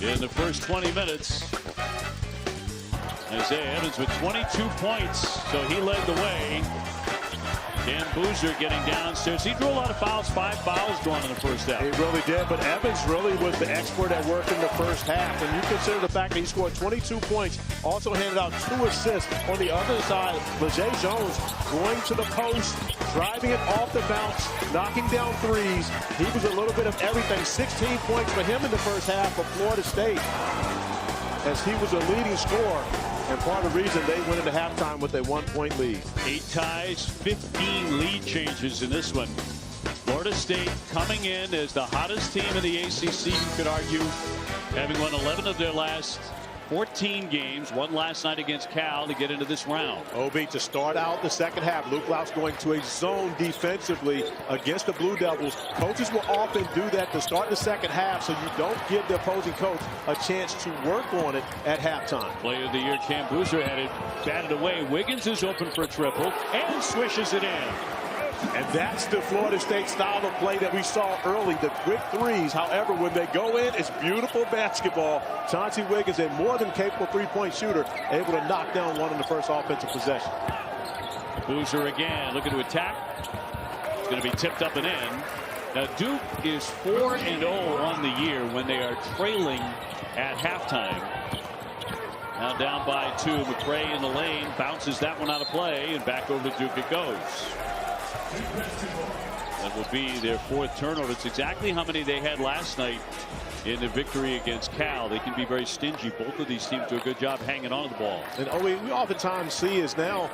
in the first 20 minutes. Isaiah Evans with 22 points, so he led the way. Dan Boozer getting downstairs. He drew a lot of fouls, 5 fouls drawn in the first half. He really did, but Evans really was the expert at work in the first half. And you consider the fact that he scored 22 points, also handed out 2 assists. On the other side, Lejay Jones going to the post, driving it off the bounce, knocking down threes. He was a little bit of everything. 16 points for him in the first half for Florida State, as he was a leading scorer. And part of the reason they went into halftime with a 1-point lead. 8 ties, 15 lead changes in this one. Florida State coming in as the hottest team in the ACC, you could argue, having won 11 of their last 14 games, one last night against Cal to get into this round. OB, to start out the second half, Luke Loutz going to a zone defensively against the Blue Devils. Coaches will often do that to start the second half, so you don't give the opposing coach a chance to work on it at halftime. Player of the year, Cam Boozer, had it batted away. Wiggins is open for a triple and swishes it in. And that's the Florida State style of play that we saw early, the quick threes. However, when they go in, it's beautiful basketball. Chauncey Wiggins, a more than capable three-point shooter, able to knock down one in the first offensive possession. Boozer again looking to attack. It's going to be tipped up and in. Now Duke is 4-0 on the year when they are trailing at halftime. Now down by 2. McRae in the lane bounces that one out of play, and back over to Duke it goes. That will be their 4th turnover. It's exactly how many they had last night in the victory against Cal. They can be very stingy. Both of these teams do a good job hanging on to the ball. And we oftentimes see is now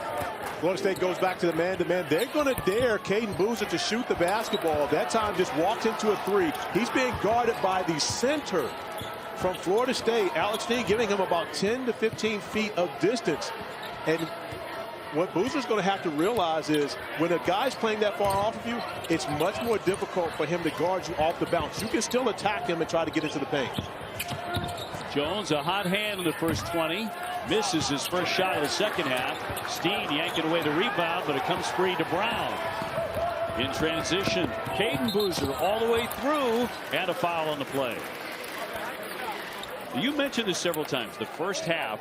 Florida State goes back to the man-to-man. They're going to dare Caden Boozer to shoot the basketball. That time just walks into a 3. He's being guarded by the center from Florida State, Alex Dean, giving him about 10 to 15 feet of distance. And what Boozer's going to have to realize is when a guy's playing that far off of you, it's much more difficult for him to guard you off the bounce. You can still attack him and try to get into the paint. Jones, a hot hand in the first 20. Misses his first shot of the second half. Steen yanking away the rebound, but it comes free to Brown. In transition, Caden Boozer all the way through, and a foul on the play. You mentioned this several times. The first half,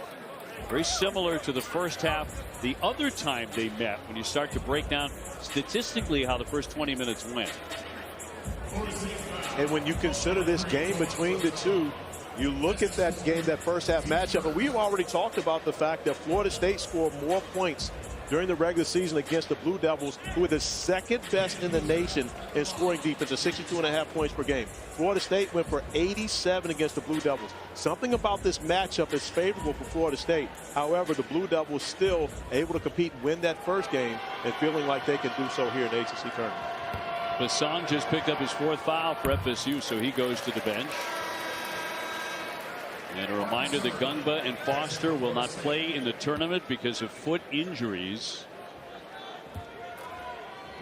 very similar to the first half the other time they met, when you start to break down statistically how the first 20 minutes went. And when you consider this game between the two, you look at that game, that first half matchup, and we've already talked about the fact that Florida State scored more points during the regular season against the Blue Devils, who were the 2nd best in the nation in scoring defense at 62.5 points per game. Florida State went for 87 against the Blue Devils. Something about this matchup is favorable for Florida State. However, the Blue Devils still able to compete and win that first game, and feeling like they can do so here in the ACC tournament. Bassan just picked up his 4th foul for FSU, so he goes to the bench. And a reminder that Gungba and Foster will not play in the tournament because of foot injuries.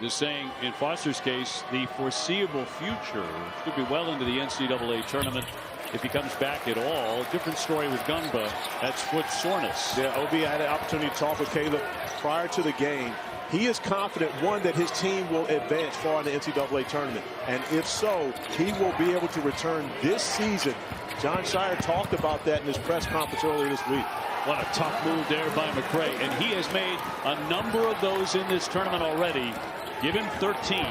Just saying, in Foster's case, the foreseeable future could be well into the NCAA tournament if he comes back at all. Different story with Gungba. That's foot soreness. Yeah, OB, I had an opportunity to talk with Caleb prior to the game. He is confident, one, that his team will advance far in the NCAA tournament. And if so, he will be able to return this season. John Shire talked about that in his press conference earlier this week. What a tough move there by McRae. And he has made a number of those in this tournament already. Give him 13.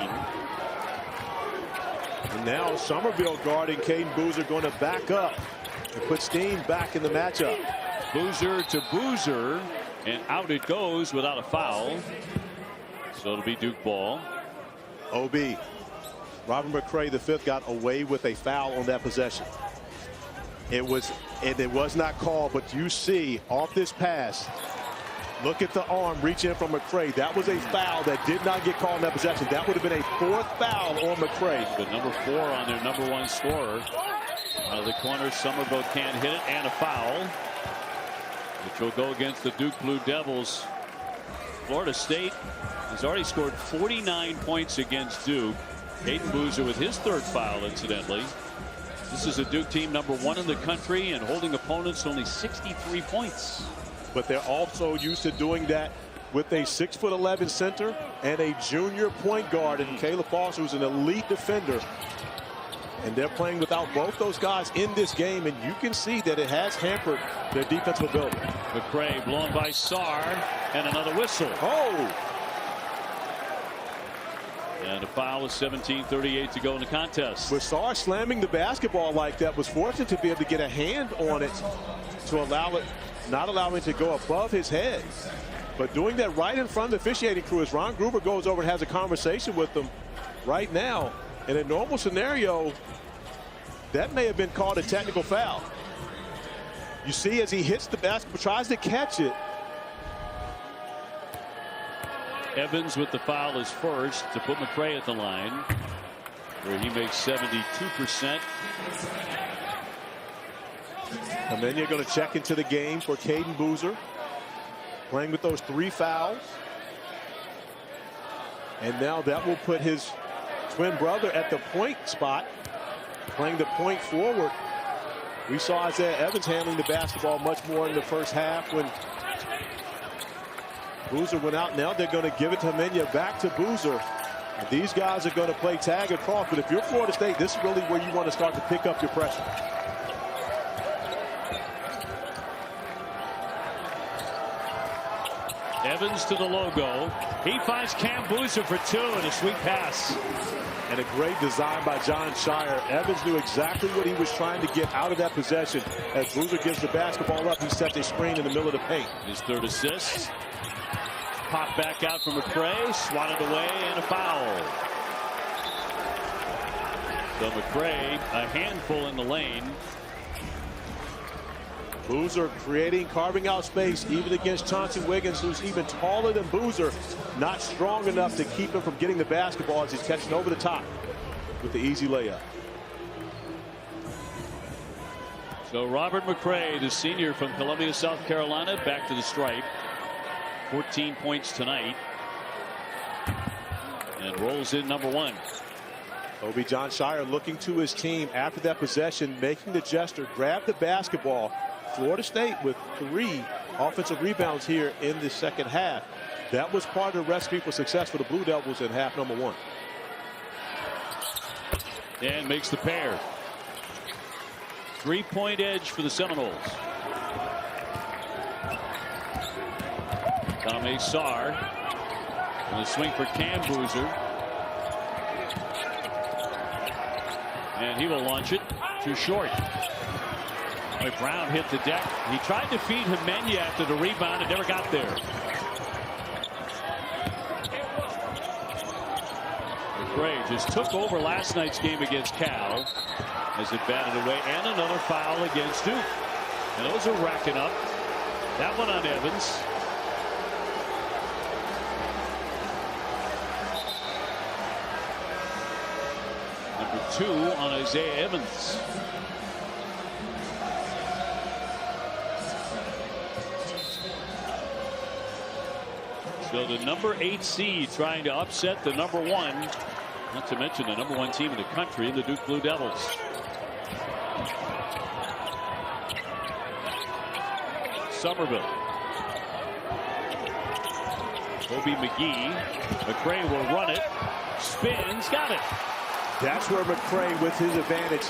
And now Somerville guarding Caden Boozer, going to back up and put Steen back in the matchup. Boozer to Boozer, and out it goes without a foul. So it'll be Duke ball. OB, Robert McRae, the 5th, got away with a foul on that possession. It was not called, but you see off this pass, Look at the arm reach in from McCray. That was a foul that did not get called in that possession. That would have been a 4th foul on McCray. But number 4 on their number 1 scorer. Out of the corner, Somerville can't hit it, and a foul, which will go against the Duke Blue Devils. Florida State has already scored 49 points against Duke. Caden Boozer with his 3rd foul, incidentally. This is a Duke team number 1 in the country and holding opponents to only 63 points. But they're also used to doing that with a 6'11" center and a junior point guard in Caleb Foster, who's an elite defender. And they're playing without both those guys in this game, and you can see that it has hampered their defensive ability. McCray blown by Sarr, and another whistle. Oh! And a foul with 17:38 to go in the contest. With Sarr slamming the basketball like that, was fortunate to be able to get a hand on it to allow it, not allowing it to go above his head. But doing that right in front of the officiating crew as Ron Gruber goes over and has a conversation with them right now. In a normal scenario, that may have been called a technical foul. You see as he hits the basketball, tries to catch it. Evans with the foul is first to put McCray at the line, where he makes 72%. And then you're going to check into the game for Caden Boozer, playing with those 3 fouls. And now that will put his twin brother at the point spot, playing the point forward. We saw Isaiah Evans handling the basketball much more in the first half when Boozer went out. Now they're going to give it to Menya, back to Boozer. And these guys are going to play tag across. But if you're Florida State, this is really where you want to start to pick up your pressure. Evans to the logo. He finds Cam Boozer for 2 and a sweet pass. And a great design by John Shire. Evans knew exactly what he was trying to get out of that possession. As Boozer gives the basketball up, he sets a screen in the middle of the paint. His 3rd assist. Pop back out from McCray, swatted away, and a foul. So McCray, a handful in the lane. Boozer carving out space even against Chauncey Wiggins, who's even taller than Boozer. Not strong enough to keep him from getting the basketball as he's catching over the top with the easy layup. So Robert McCray, the senior from Columbia, South Carolina, back to the stripe. 14 points tonight. And rolls in number 1. Obi John Shire looking to his team after that possession, making the gesture, grab the basketball. Florida State with 3 offensive rebounds here in the second half. That was part of the recipe for success for the Blue Devils in half number 1. And makes the pair. 3-point edge for the Seminoles. Tommy Sarr. And a swing for Cam Boozer. And he will launch it too short. Brown hit the deck. He tried to feed Himenya after the rebound and never got there. McCray just took over last night's game against Cal as it batted away, and another foul against Duke. And those are racking up. That one on Evans. Number 2 on Isaiah Evans. So the number 8 seed trying to upset the number 1, not to mention the number 1 team in the country, the Duke Blue Devils. Somerville. Kobe McGee. McCray will run it. Spins. Got it. That's where McCray with his advantage.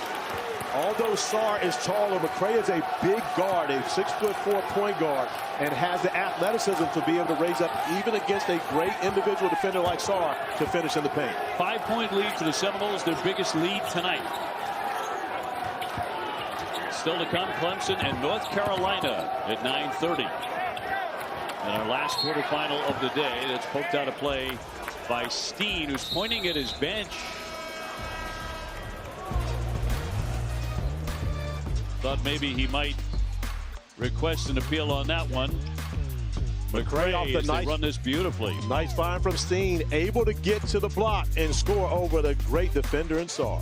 Although Sarr is taller, McCray is a big guard, a 6'4" point guard, and has the athleticism to be able to raise up even against a great individual defender like Sarr to finish in the paint. 5-point lead for the Seminoles, their biggest lead tonight. Still to come, Clemson and North Carolina at 9:30. And our last quarterfinal of the day, that's poked out of play by Steen, who's pointing at his bench. Thought maybe he might request an appeal on that one. McCray off the they run this beautifully. Nice find from Steen, able to get to the block and score over the great defender in Sarr.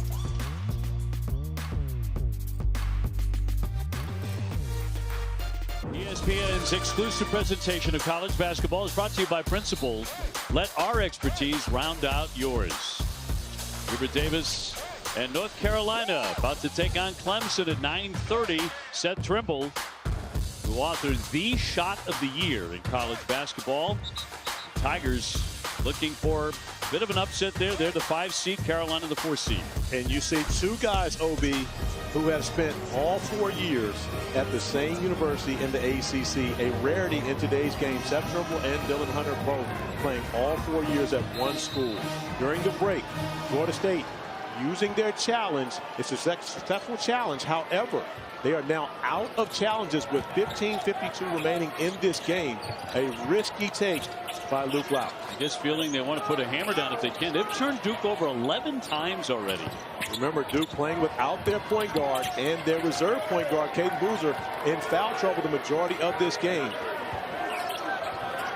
ESPN's exclusive presentation of college basketball is brought to you by Principals. Let our expertise round out yours. Hubert Davis and North Carolina about to take on Clemson at 9:30. Seth Trimble, who authored the shot of the year in college basketball. Tigers looking for a bit of an upset there. They're the 5 seed, Carolina the 4 seed. And you see two guys, OB, who have spent all 4 years at the same university in the ACC. A rarity in today's game. Seth Trimble and Dylan Hunter both playing all 4 years at one school. During the break, Florida State using their challenge. It's a successful challenge. However, they are now out of challenges with 15:52 remaining in this game. A risky take by Luke Lau. I guess feeling they want to put a hammer down if they can. They've turned Duke over 11 times already. Remember, Duke playing without their point guard and their reserve point guard, Caden Boozer, in foul trouble the majority of this game.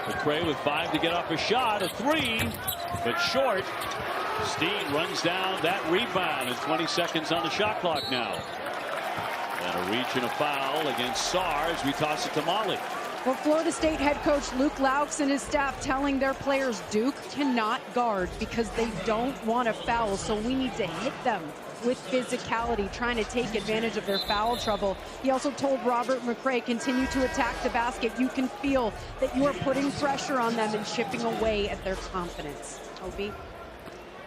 McCray with 5 to get off a shot. A 3, but short. Steen runs down that rebound, and 20 seconds on the shot clock now. And a reach and a foul against Sarr as we toss it to Molly. Well, Florida State head coach Luke Laux and his staff telling their players Duke cannot guard because they don't want to foul. So we need to hit them with physicality, trying to take advantage of their foul trouble. He also told Robert McCray, continue to attack the basket. You can feel that you are putting pressure on them and chipping away at their confidence. Obi.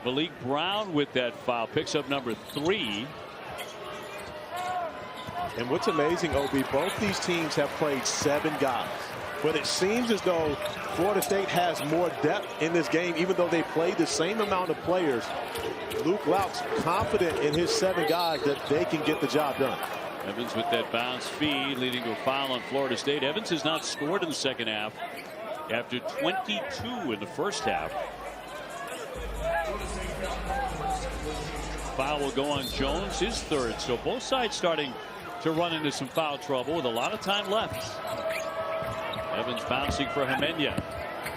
Malik Brown with that foul picks up number 3. And what's amazing, OB, both these teams have played 7 guys. But it seems as though Florida State has more depth in this game, even though they play the same amount of players. Luke Laux confident in his 7 guys that they can get the job done. Evans with that bounce feed leading to a foul on Florida State. Evans has not scored in the second half after 22 in the first half. Foul will go on Jones, his 3rd. So both sides starting to run into some foul trouble with a lot of time left. Evans bouncing for Hemenya.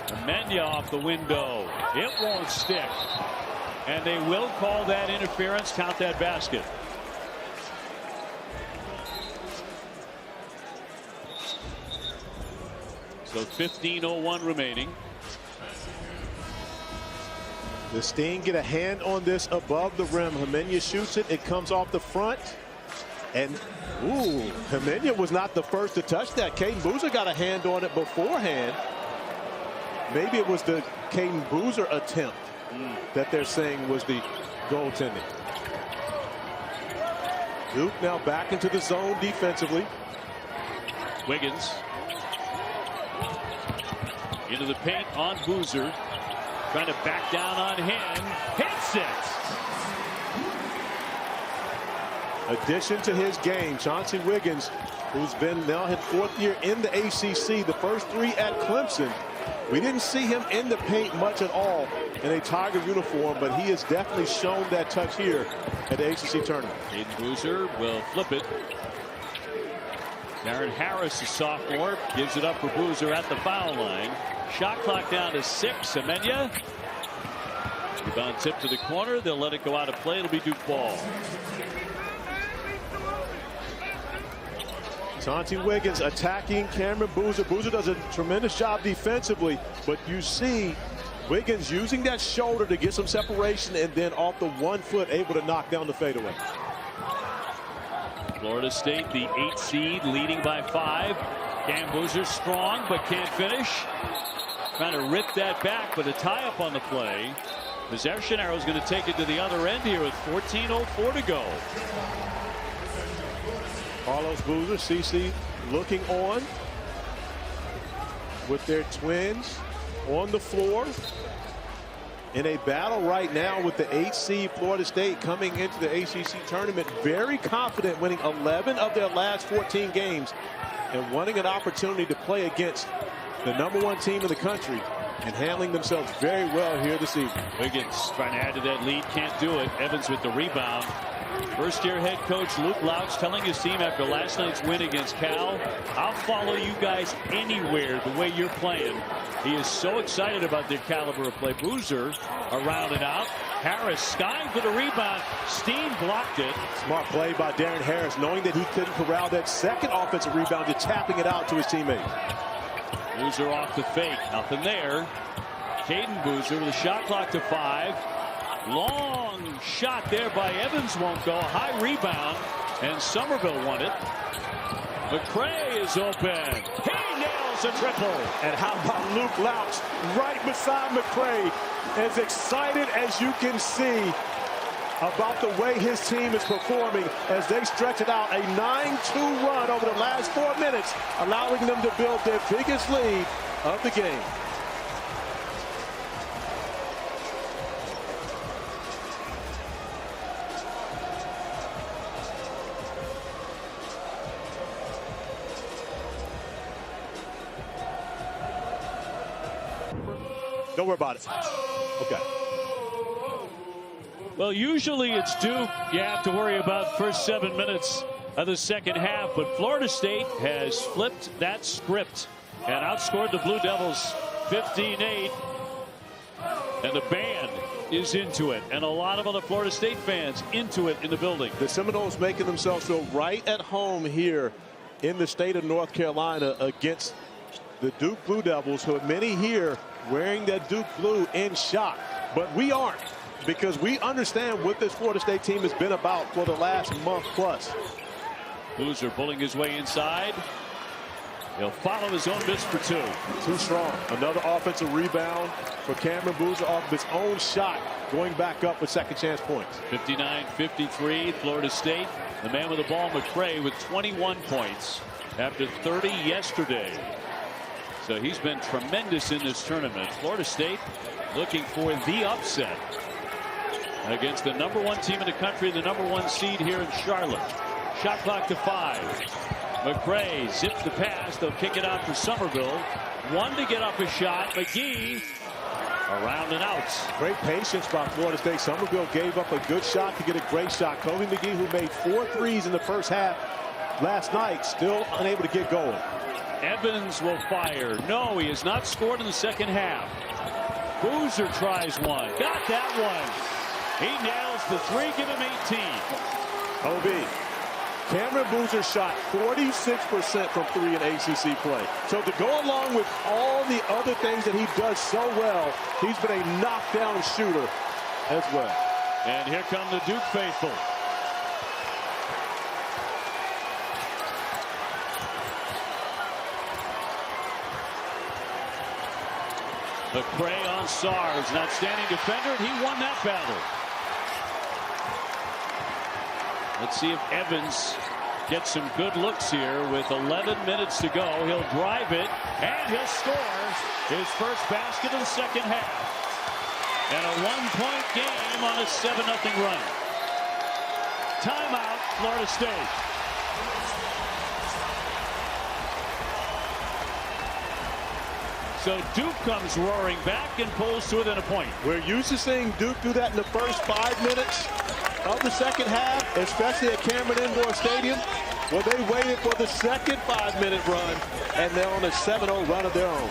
Hemenya off the window. It won't stick. And they will call that interference, count that basket. So 15:01 remaining. The Steen get a hand on this above the rim. Hemenya shoots it. It comes off the front. And, ooh, Hemenya was not the first to touch that. Caden Boozer got a hand on it beforehand. Maybe it was the Caden Boozer attempt that they're saying was the goaltending. Duke now back into the zone defensively. Wiggins into the paint on Boozer. Trying to back down on him. Hits it. Addition to his game, Chauncey Wiggins, who's been now his 4th year in the ACC, the first 3 at Clemson. We didn't see him in the paint much at all in a Tiger uniform, but he has definitely shown that touch here at the ACC tournament. Caden Boozer will flip it. Darren Harris, a sophomore, gives it up for Boozer at the foul line. Shot clock down to 6. Hemenya. Rebound tip to the corner. They'll let it go out of play. It'll be Duke ball. Chauncey Wiggins attacking Cameron Boozer. Boozer does a tremendous job defensively, but you see Wiggins using that shoulder to get some separation and then off the 1 foot able to knock down the fadeaway. Florida State, the 8 seed, leading by 5. Cam Boozer strong but can't finish. Trying to rip that back, but a tie up on the play. Possession arrow is going to take it to the other end here with 14:04 to go. Carlos Boozer, CC looking on with their twins on the floor in a battle right now with the 8 seed Florida State coming into the ACC tournament. Very confident, winning 11 of their last 14 games and wanting an opportunity to play against the #1 team in the country. and handling themselves very well here this evening. Wiggins trying to add to that lead, can't do it. Evans with the rebound. First-year head coach Luke Louch telling his team after last night's win against Cal, I'll follow you guys anywhere the way you're playing. He is so excited about their caliber of play. Boozer around and out. Harris skying for the rebound. Steen blocked it. Smart play by Darren Harris, knowing that he couldn't corral that second offensive rebound, just tapping it out to his teammate. Boozer off the fake. Nothing there. Caden Boozer with a shot clock to 5. Long shot there by Evans won't go. High rebound, and Somerville won it. McCray is open. He nails a triple. And how about Luke Louch right beside McCray, as excited as you can see about the way his team is performing as they stretch it out. A 9-2 run over the last 4 minutes, allowing them to build their biggest lead of the game. Don't worry about it. Okay. Well, usually it's Duke you have to worry about first 7 minutes of the second half, but Florida State has flipped that script and outscored the Blue Devils 15-8. And the band is into it, and a lot of other Florida State fans into it in the building. The Seminoles making themselves feel right at home here in the state of North Carolina against the Duke Blue Devils, who are many here wearing that Duke blue in shock. But we aren't, because we understand what this Florida State team has been about for the last month plus. Boozer pulling his way inside. He'll follow his own miss for 2. Too strong. Another offensive rebound for Cameron Boozer off of his own shot, going back up with second chance points. 59-53 Florida State. The man with the ball, McCray, with 21 points after 30 yesterday. So he's been tremendous in this tournament. Florida State looking for the upset against the #1 team in the country, the #1 seed here in Charlotte. Shot clock to 5. McCray zips the pass. They'll kick it out for Somerville. 1 to get up a shot. McGee around and out. Great patience by Florida State. Somerville gave up a good shot to get a great shot. Kobe McGee, who made 4 threes in the first half last night, still unable to get going. Evans will fire. No, he has not scored in the second half. Boozer tries one. Got that one. He nails the 3. Give him 18. OB. Cameron Boozer shot 46% from 3 in ACC play. So to go along with all the other things that he does so well, he's been a knockdown shooter as well. And here come the Duke faithful. McCray on Sars, an outstanding defender, and he won that battle. Let's see if Evans gets some good looks here with 11 minutes to go. He'll drive it, and he'll score his first basket of the second half. And a 1-point game on a 7-0 run. Timeout, Florida State. So Duke comes roaring back and pulls to within a point. We're used to seeing Duke do that in the first 5 minutes of the second half, especially at Cameron Indoor Stadium. Well, they waited for the second 5-minute run, and they're on a 7-0 run of their own.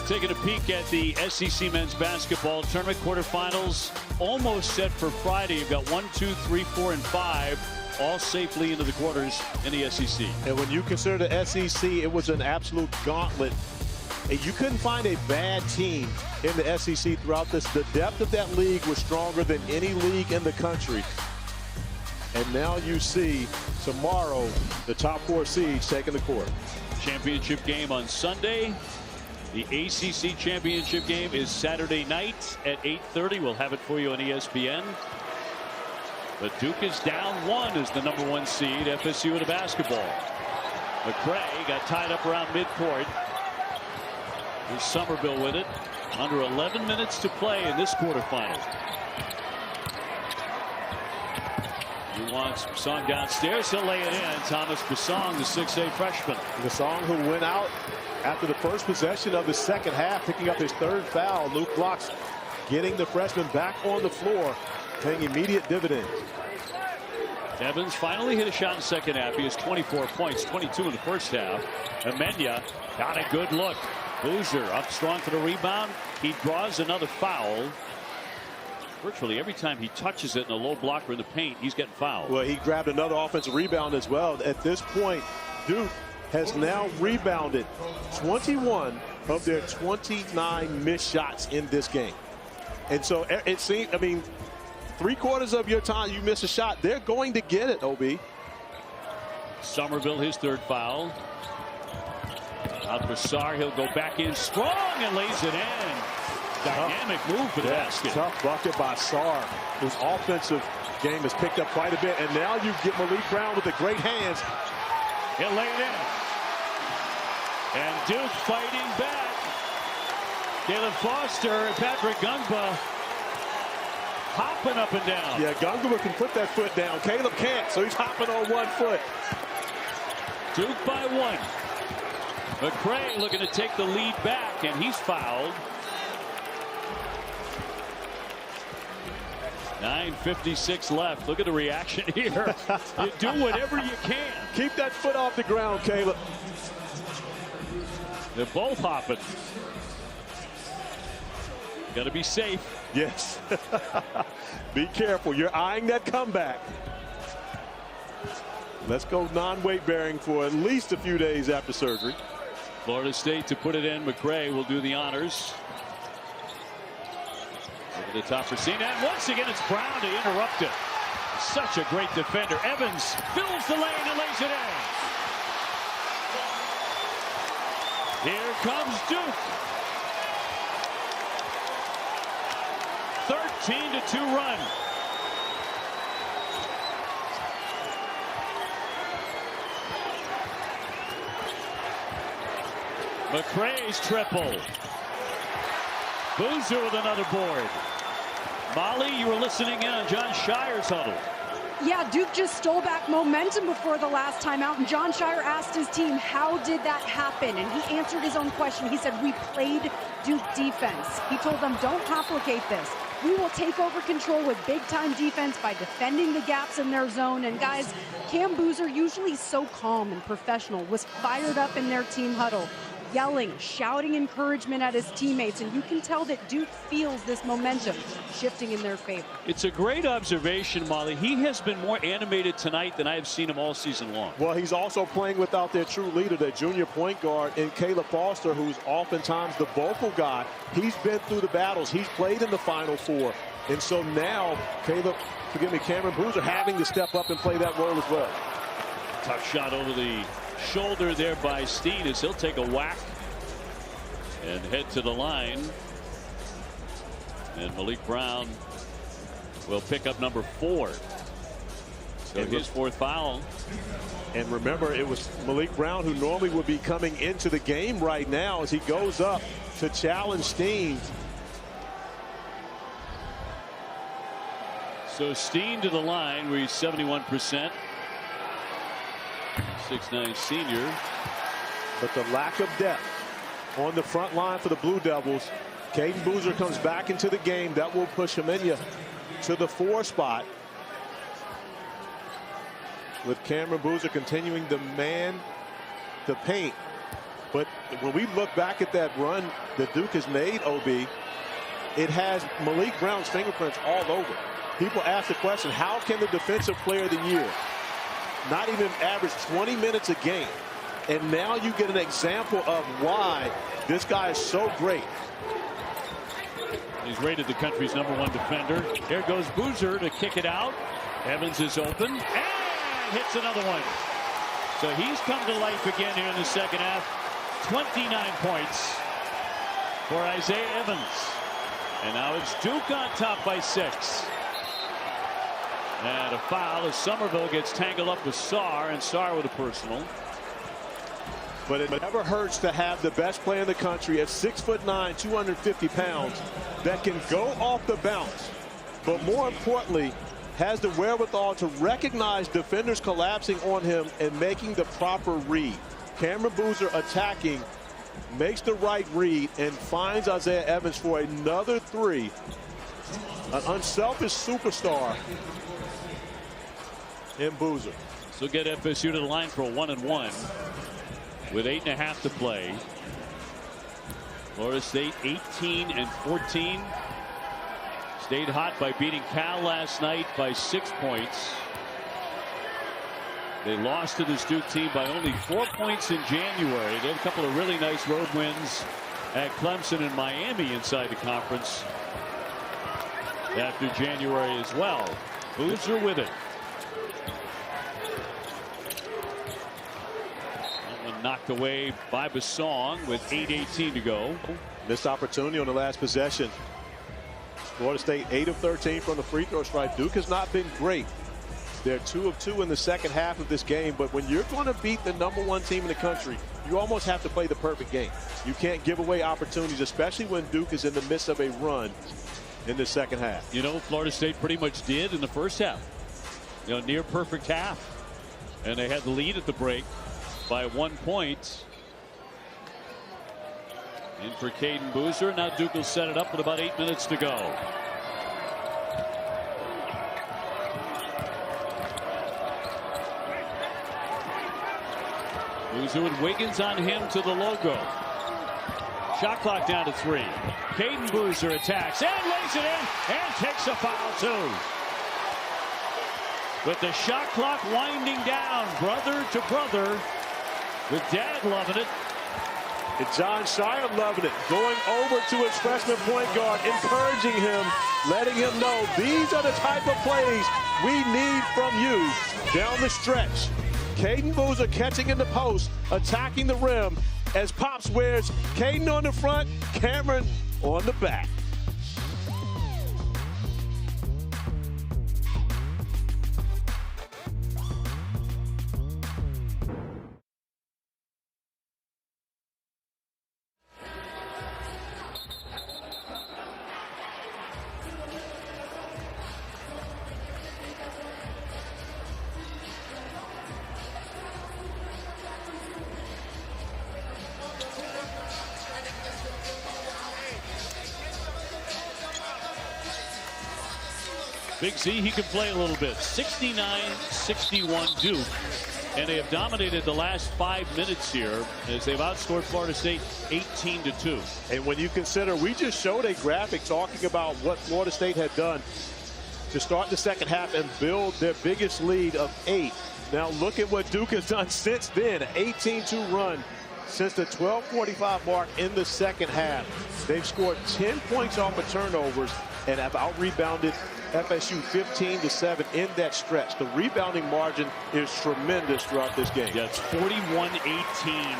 Taking a peek at the SEC men's basketball tournament quarterfinals, almost set for Friday. You've got 1, 2, 3, 4, and 5. All safely into the quarters in the SEC. And when you consider the SEC, it was an absolute gauntlet. And you couldn't find a bad team in the SEC throughout this. The depth of that league was stronger than any league in the country. And now you see tomorrow the top 4 seeds taking the court. Championship game on Sunday. The ACC championship game is Saturday night at 8:30. We'll have it for you on ESPN. But Duke is down 1 as the #1 seed. FSU in the basketball. McCray got tied up around midcourt. Here's Somerville with it. Under 11 minutes to play in this quarterfinal. He wants Basong downstairs. He'll lay it in. Thomas Basong, the 6'8" freshman. Basong, who went out after the first possession of the second half, picking up his third foul. Luke blocks, getting the freshman back on the floor, paying immediate dividends. Evans finally hit a shot in the second half. He has 24 points, 22 in the first half. Amenya got a good look. Boozer up strong for the rebound. He draws another foul. Virtually every time he touches it in a low blocker in the paint, he's getting fouled. Well, he grabbed another offensive rebound as well. At this point, Duke has now rebounded 21 of their 29 missed shots in this game. And so it seems, I mean, 3/4 of your time you miss a shot, they're going to get it, OB. Somerville, his third foul. Out for Sarr, he'll go back in strong and lays it in. Dynamic move for the basket. Tough bucket by Sarr, whose offensive game has picked up quite a bit. And now you get Malik Brown with the great hands. He'll lay it in. And Duke fighting back. Caleb Foster and Patrick Gungba hopping up and down. Yeah, Gungba can put that foot down. Caleb can't, so he's hopping on 1 foot. Duke by 1. McCray looking to take the lead back, and he's fouled. 9:56 left. Look at the reaction here. You do whatever you can. Keep that foot off the ground, Caleb. They're both hopping. Got to be safe. Yes. Be careful. You're eyeing that comeback. Let's go non-weight bearing for at least a few days after surgery. Florida State to put it in. McCray will do the honors. Over the top for Cena. And once again, it's Brown to interrupt it. Such a great defender. Evans fills the lane and lays it in. Here comes Duke. 13-2 run. McCray's triple. Boozer with another board. Molly, you were listening in on John Shire's huddle. Yeah, Duke just stole back momentum before the last timeout, and John Shire asked his team, how did that happen? And he answered his own question. He said, we played Duke defense. He told them, don't complicate this. We will take over control with big-time defense by defending the gaps in their zone. And guys, Cam Boozer, usually so calm and professional, was fired up in their team huddle, yelling, shouting encouragement at his teammates, and you can tell that Duke feels this momentum shifting in their favor. It's a great observation, Molly. He has been more animated tonight than I have seen him all season long. Well, he's also playing without their true leader, their junior point guard, in Caleb Foster, who's oftentimes the vocal guy. He's been through the battles. He's played in the Final Four. And so now, Cameron Boozer having to step up and play that role as well. Tough shot over the shoulder there by Steen as he'll take a whack and head to the line. And Malik Brown will pick up number 4. So his 4th foul. And remember, it was Malik Brown who normally would be coming into the game right now as he goes up to challenge Steen. So Steen to the line where he's 71%. 6'9" senior. But the lack of depth on the front line for the Blue Devils. Caden Boozer comes back into the game. That will push Amenya to the 4 spot. With Cameron Boozer continuing to man the paint. But when we look back at that run that Duke has made, OB, it has Malik Brown's fingerprints all over. People ask the question, how can the Defensive Player of the Year not even average 20 minutes a game? And now you get an example of why this guy is so great. He's rated the country's #1 defender. Here goes Boozer to kick it out. Evans is open and hits another one. So he's come to life again here in the second half. 29 points for Isaiah Evans. And now it's Duke on top by 6. And a foul as Somerville gets tangled up with Sarr, and Sarr with a personal. But it never hurts to have the best player in the country at 6'9", 250 pounds that can go off the bounce. But more importantly, has the wherewithal to recognize defenders collapsing on him and making the proper read. Cameron Boozer attacking, makes the right read, and finds Isaiah Evans for another three. An unselfish superstar in Boozer. So get FSU to the line for a 1-and-1 with 8.5 to play. Florida State 18-14. Stayed hot by beating Cal last night by 6 points. They lost to this Duke team by only 4 points in January. They had a couple of really nice road wins at Clemson and Miami inside the conference after January as well. Boozer with it. That one knocked away by Basong with 8:18 to go. Missed opportunity on the last possession. Florida State 8 of 13 from the free throw stripe. Duke has not been great. They're 2 of 2 in the second half of this game, but when you're going to beat the #1 team in the country, you almost have to play the perfect game. You can't give away opportunities, especially when Duke is in the midst of a run in the second half. You know, Florida State pretty much did in the first half. You know, near perfect half. And they had the lead at the break by 1 point. In for Caden Boozer. Now Duke will set it up with about 8 minutes to go. Boozer with Wiggins on him to the logo. Shot clock down to 3. Caden Boozer attacks and lays it in and takes a foul too. With the shot clock winding down, brother to brother, with Dad loving it. And John Shire loving it, going over to his freshman point guard, encouraging him, letting him know these are the type of plays we need from you down the stretch. Caden Boozer catching in the post, attacking the rim as Pops wears Caden on the front, Cameron on the back. Big Z, he can play a little bit. 69-61 Duke. And they have dominated the last 5 minutes here as they've outscored Florida State 18-2. And when you consider, we just showed a graphic talking about what Florida State had done to start the second half and build their biggest lead of 8. Now look at what Duke has done since then. An 18-2 run since the 12:45 mark in the second half. They've scored 10 points off of turnovers and have out-rebounded FSU 15-7 in that stretch. The rebounding margin is tremendous throughout this game. Yeah, it's 41-18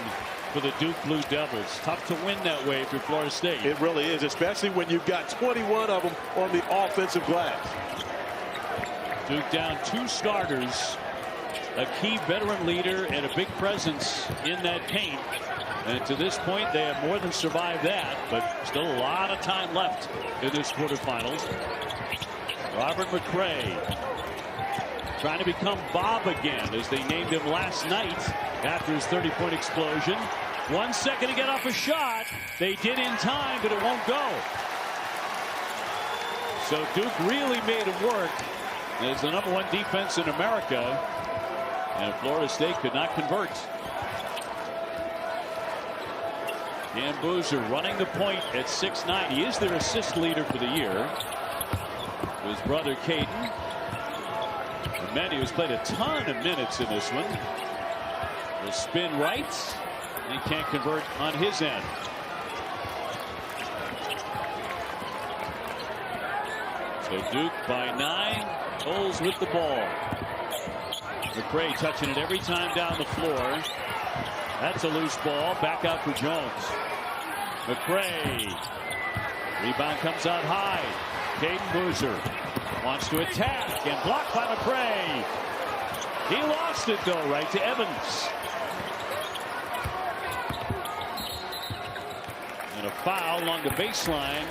for the Duke Blue Devils. Tough to win that way if you're Florida State. It really is, especially when you've got 21 of them on the offensive glass. Duke down 2 starters, a key veteran leader and a big presence in that paint. And to this point, they have more than survived that, but still a lot of time left in this quarterfinals. Robert McRae trying to become Bob again, as they named him last night after his 30-point explosion. 1 second to get off a shot. They did in time, but it won't go. So Duke really made it work. It's the #1 defense in America, and Florida State could not convert. Dan Boozer running the point at 6'9". He is their assist leader for the year. His brother Caden. Manny has played a ton of minutes in this one. The spin right. He can't convert on his end. So Duke by 9. Bulls with the ball. McRae touching it every time down the floor. That's a loose ball. Back out for Jones. McRae. Rebound comes out high. Caden Boozer wants to attack and blocked by McRae. He lost it though, right to Evans. And a foul along the baseline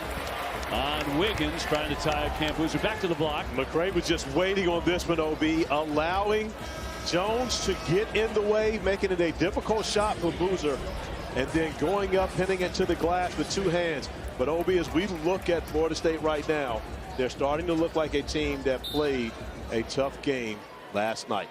on Wiggins, trying to tie up Cam Boozer. Back to the block. McRae was just waiting on this one, OB, allowing Jones to get in the way, making it a difficult shot for Boozer, and then going up, hitting it to the glass with two hands. But OB, as we look at Florida State right now, they're starting to look like a team that played a tough game last night.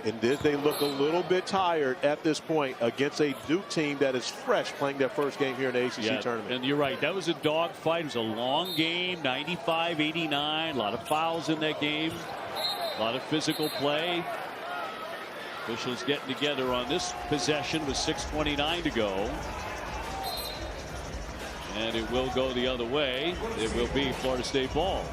And they look a little bit tired at this point against a Duke team that is fresh, playing their first game here in the ACC tournament. And you're right. That was a dogfight. It was a long game, 95-89. A lot of fouls in that game. A lot of physical play. Officials getting together on this possession with 6:29 to go. And it will go the other way. It will be Florida State ball.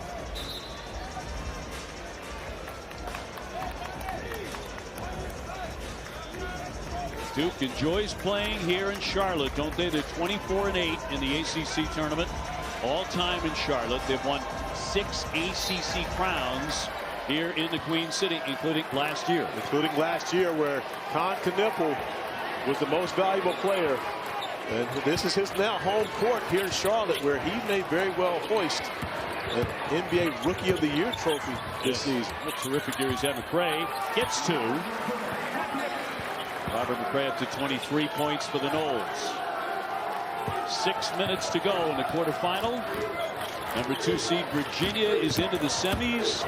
Duke enjoys playing here in Charlotte, don't they? They're 24-8 in the ACC tournament. All time in Charlotte. They've won 6 ACC crowns here in the Queen City, including last year. Including last year, where Con Knippel was the most valuable player. And this is his now home court here in Charlotte, where he may very well hoist an NBA Rookie of the Year trophy this season. What a terrific year he's had. McRae gets 2. Robert McRae up to 23 points for the Noles. 6 minutes to go in the quarterfinal. Number 2 seed Virginia is into the semis.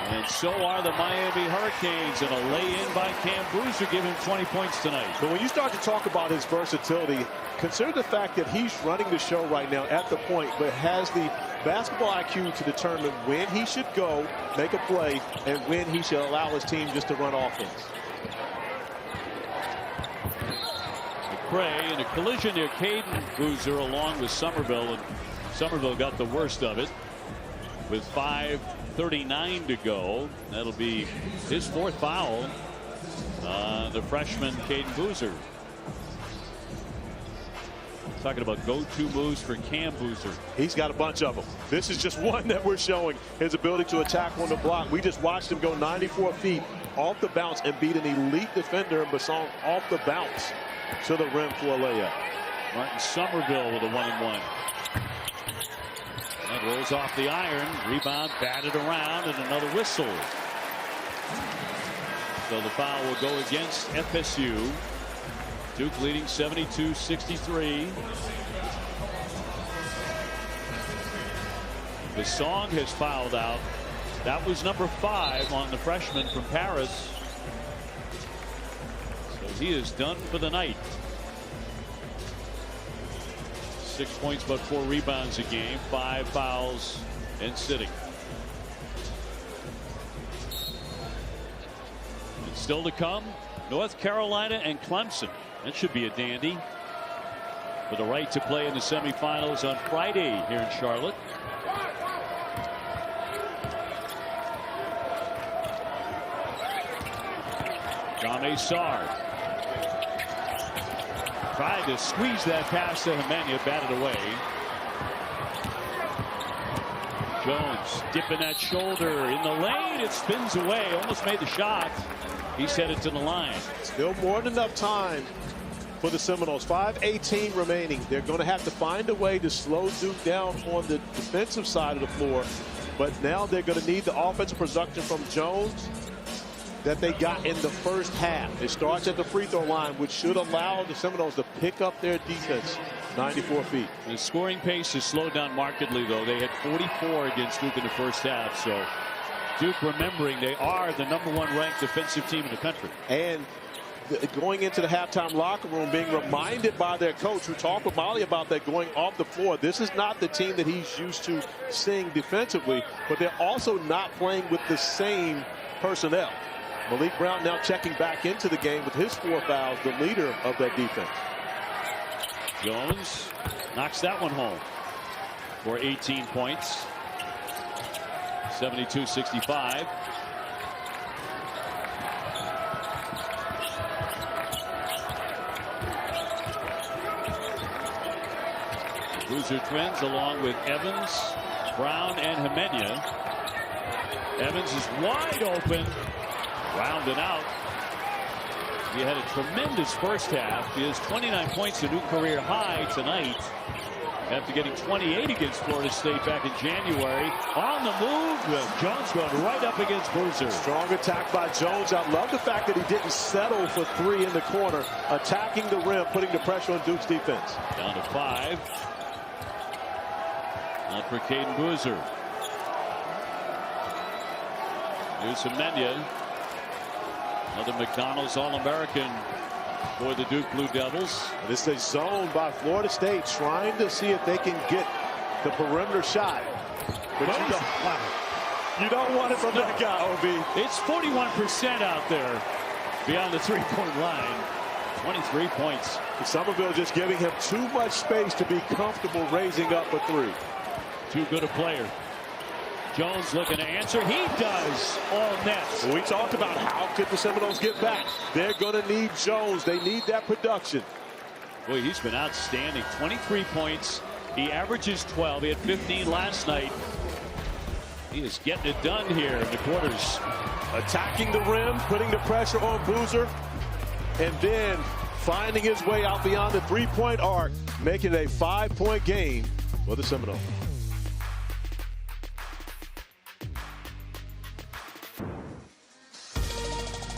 And so are the Miami Hurricanes, and a lay-in by Cam Boozer giving him 20 points tonight. But when you start to talk about his versatility, consider the fact that he's running the show right now at the point, but has the basketball IQ to determine when he should go, make a play, and when he should allow his team just to run offense. McRae in a collision near Caden Boozer along with Somerville, and Somerville got the worst of it with 5:39 to go. That'll be his 4th foul. The freshman Caden Boozer. Talking about go-to moves for Cam Boozer. He's got a bunch of them. This is just one that we're showing, his ability to attack on the block. We just watched him go 94 feet off the bounce and beat an elite defender in Basson off the bounce to the rim for a layup. Martin Somerville with a 1-and-1. That rolls off the iron. Rebound batted around, and another whistle. So the foul will go against FSU. Duke leading 72-63. The song has fouled out. That was number 5 on the freshman from Paris. So he is done for the night. 6 points, but 4 rebounds a game, 5 fouls, and sitting. And still to come, North Carolina and Clemson. That should be a dandy. For the right to play in the semifinals on Friday here in Charlotte. Dame Sarr tried to squeeze that pass to Hemenia, batted away. Jones dipping that shoulder in the lane. It spins away. Almost made the shot. He's headed to the line. Still more than enough time for the Seminoles. 5:18 remaining. They're going to have to find a way to slow Duke down on the defensive side of the floor. But now they're going to need the offensive production from Jones that they got in the first half. It starts at the free throw line, which should allow the Seminoles to pick up their defense 94 feet. The scoring pace has slowed down markedly, though. They had 44 against Duke in the first half. So Duke, remembering they are the #1 ranked defensive team in the country. And going into the halftime locker room, being reminded by their coach, who talked with Molly about that going off the floor. This is not the team that he's used to seeing defensively, but they're also not playing with the same personnel. Malik Brown now checking back into the game with his 4 fouls, the leader of that defense. Jones knocks that one home for 18 points. 72-65. Boozer twins along with Evans, Brown, and Hemenia. Evans is wide open. Rounded out. He had a tremendous first half. He has 29 points, a new career high tonight. after getting 28 against Florida State back in January. On the move, Jones going right up against Boozer. Strong attack by Jones. I love the fact that he didn't settle for 3 in the corner, attacking the rim, putting the pressure on Duke's defense. Down to 5. Now for Caden Boozer. Here's Semenya. Another McDonald's All-American for the Duke Blue Devils. This is a zone by Florida State, trying to see if they can get the perimeter shot. But you don't want it from that guy, OB. It's 41% out there beyond the three-point line. 23 points. Somerville just giving him too much space to be comfortable raising up a 3. Too good a player. Jones looking to answer. He does. All nets. We talked about how could the Seminoles get back. They're going to need Jones. They need that production. Boy, he's been outstanding. 23 points. He averages 12. He had 15 last night. He is getting it done here in the quarters. Attacking the rim, putting the pressure on Boozer, and then finding his way out beyond the 3-point arc, making it a 5-point game for the Seminoles.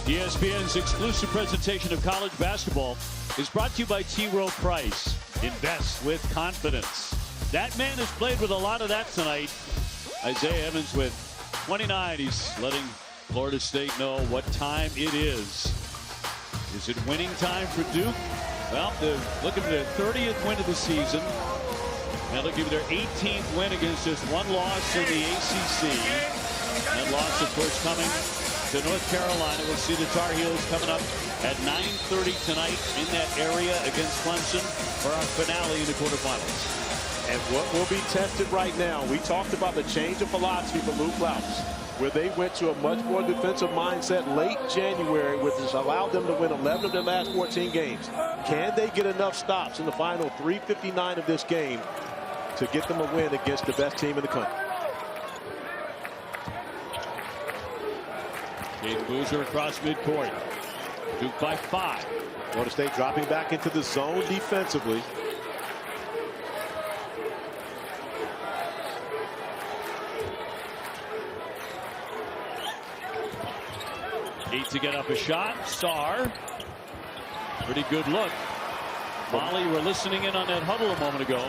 ESPN's exclusive presentation of college basketball is brought to you by T. Rowe Price. Invest with confidence. That man has played with a lot of that tonight. Isaiah Evans with 29. He's letting Florida State know what time it is. Is it winning time for Duke? Well, they're looking for their 30th win of the season. Now they'll give you their 18th win against just one loss in the ACC. That loss, of course, coming to North Carolina. We'll see the Tar Heels coming up at 9:30 tonight in that area against Clemson for our finale in the quarterfinals. And what will be tested right now, we talked about the change of philosophy for Luke Laups, where they went to a much more defensive mindset late January, which has allowed them to win 11 of their last 14 games. Can they get enough stops in the final 3:59 of this game to get them a win against the best team in the country? Caden Boozer across midcourt. Duke by 5. Florida State dropping back into the zone defensively. Eight to get up a shot. Sarr. Pretty good look. Molly, you were listening in on that huddle a moment ago.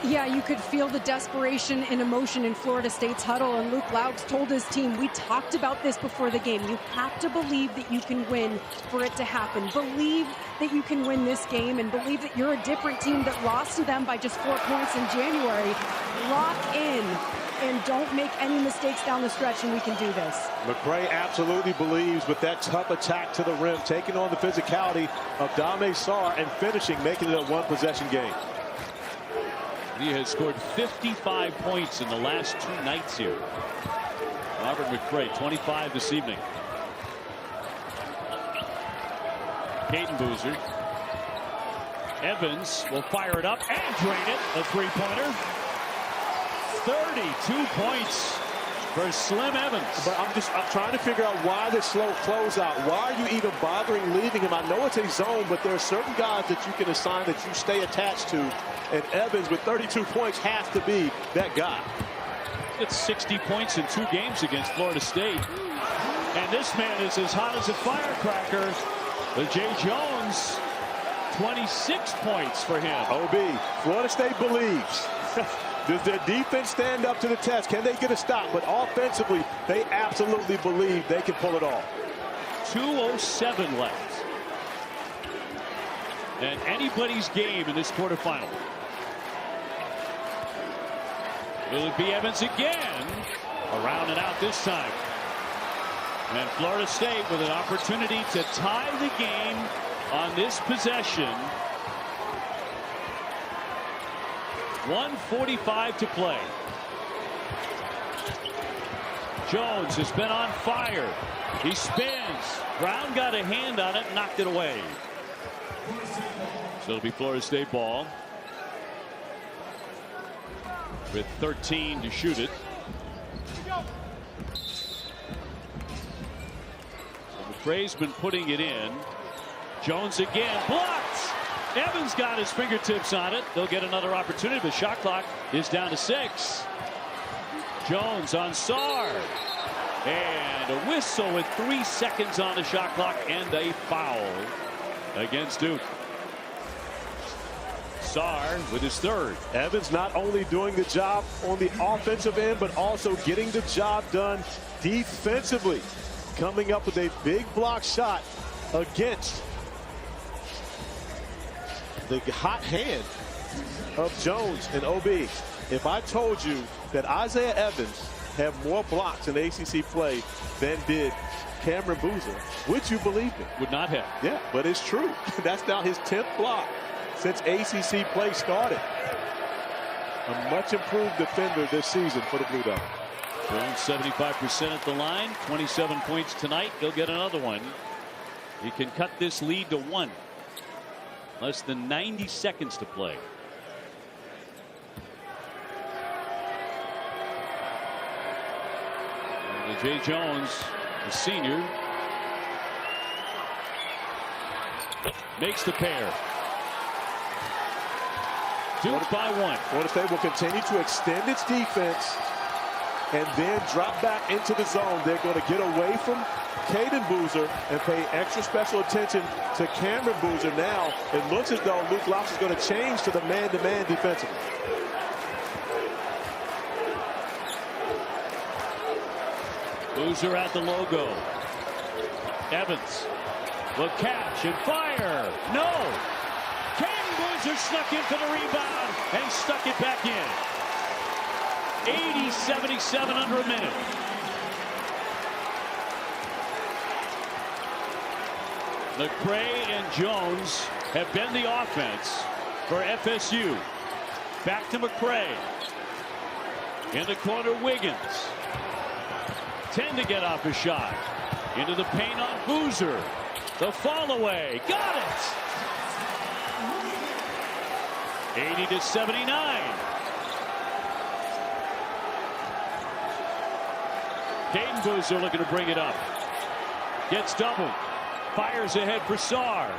Yeah, you could feel the desperation and emotion in Florida State's huddle, and Luke Laups told his team, we talked about this before the game. You have to believe that you can win for it to happen. Believe that you can win this game and believe that you're a different team that lost to them by just 4 points in January. Lock in and don't make any mistakes down the stretch, and we can do this. McCray absolutely believes with that tough attack to the rim, taking on the physicality of Dame Sarr and finishing, making it a one-possession game. He has scored 55 points in the last 2 nights here. Robert McCray, 25 this evening. Caden Boozer. Evans will fire it up and drain it. A 3-pointer. 32 points for Slim Evans. But I'm trying to figure out why this slow closeout. Why are you even bothering leaving him? I know it's a zone, but there are certain guys that you can assign that you stay attached to. And Evans with 32 points has to be that guy. It's 60 points in 2 games against Florida State. And this man is as hot as a firecracker. But Jay Jones, 26 points for him. OB, Florida State believes. Does their defense stand up to the test? Can they get a stop? But offensively, they absolutely believe they can pull it off. 2:07 left. And anybody's game in this quarterfinal. Will it be Evans again? Around and out this time. And Florida State with an opportunity to tie the game on this possession. 1:45 to play. Jones has been on fire. He spins. Brown got a hand on it, knocked it away. So it'll be Florida State ball. With 13 to shoot it. So McCray's been putting it in. Jones again blocked. Evans got his fingertips on it. They'll get another opportunity. The shot clock is down to 6. Jones on Sarr. And a whistle with 3 seconds on the shot clock and a foul against Duke. Sarr with his 3rd. Evans not only doing the job on the offensive end, but also getting the job done defensively. Coming up with a big block shot against the hot hand of Jones and OB. If I told you that Isaiah Evans had more blocks in ACC play than did Cameron Boozer, would you believe me? Would not have. Yeah, but it's true. That's now his 10th block since ACC play started. A much improved defender this season for the Blue Devils. Jones 75% at the line, 27 points tonight. He'll get another one. He can cut this lead to 1. Less than 90 seconds to play. And Jay Jones, the senior, makes the pair. Duke by 1. Florida State will continue to extend its defense and then drop back into the zone. They're going to get away from Caden Boozer and pay extra special attention to Cameron Boozer. Now it looks as though Luke Laux is going to change to the man-to-man defensively. Boozer at the logo. Evans will catch and fire. No. Caden Boozer snuck in for the rebound and stuck it back in. 80-77 under a minute. McCray and Jones have been the offense for FSU. Back to McCray. In the corner, Wiggins. 10 to get off a shot. Into the paint on Boozer. The fall away. Got it. 80-79. Caden Boozer looking to bring it up. Gets doubled. Fires ahead for Sarr.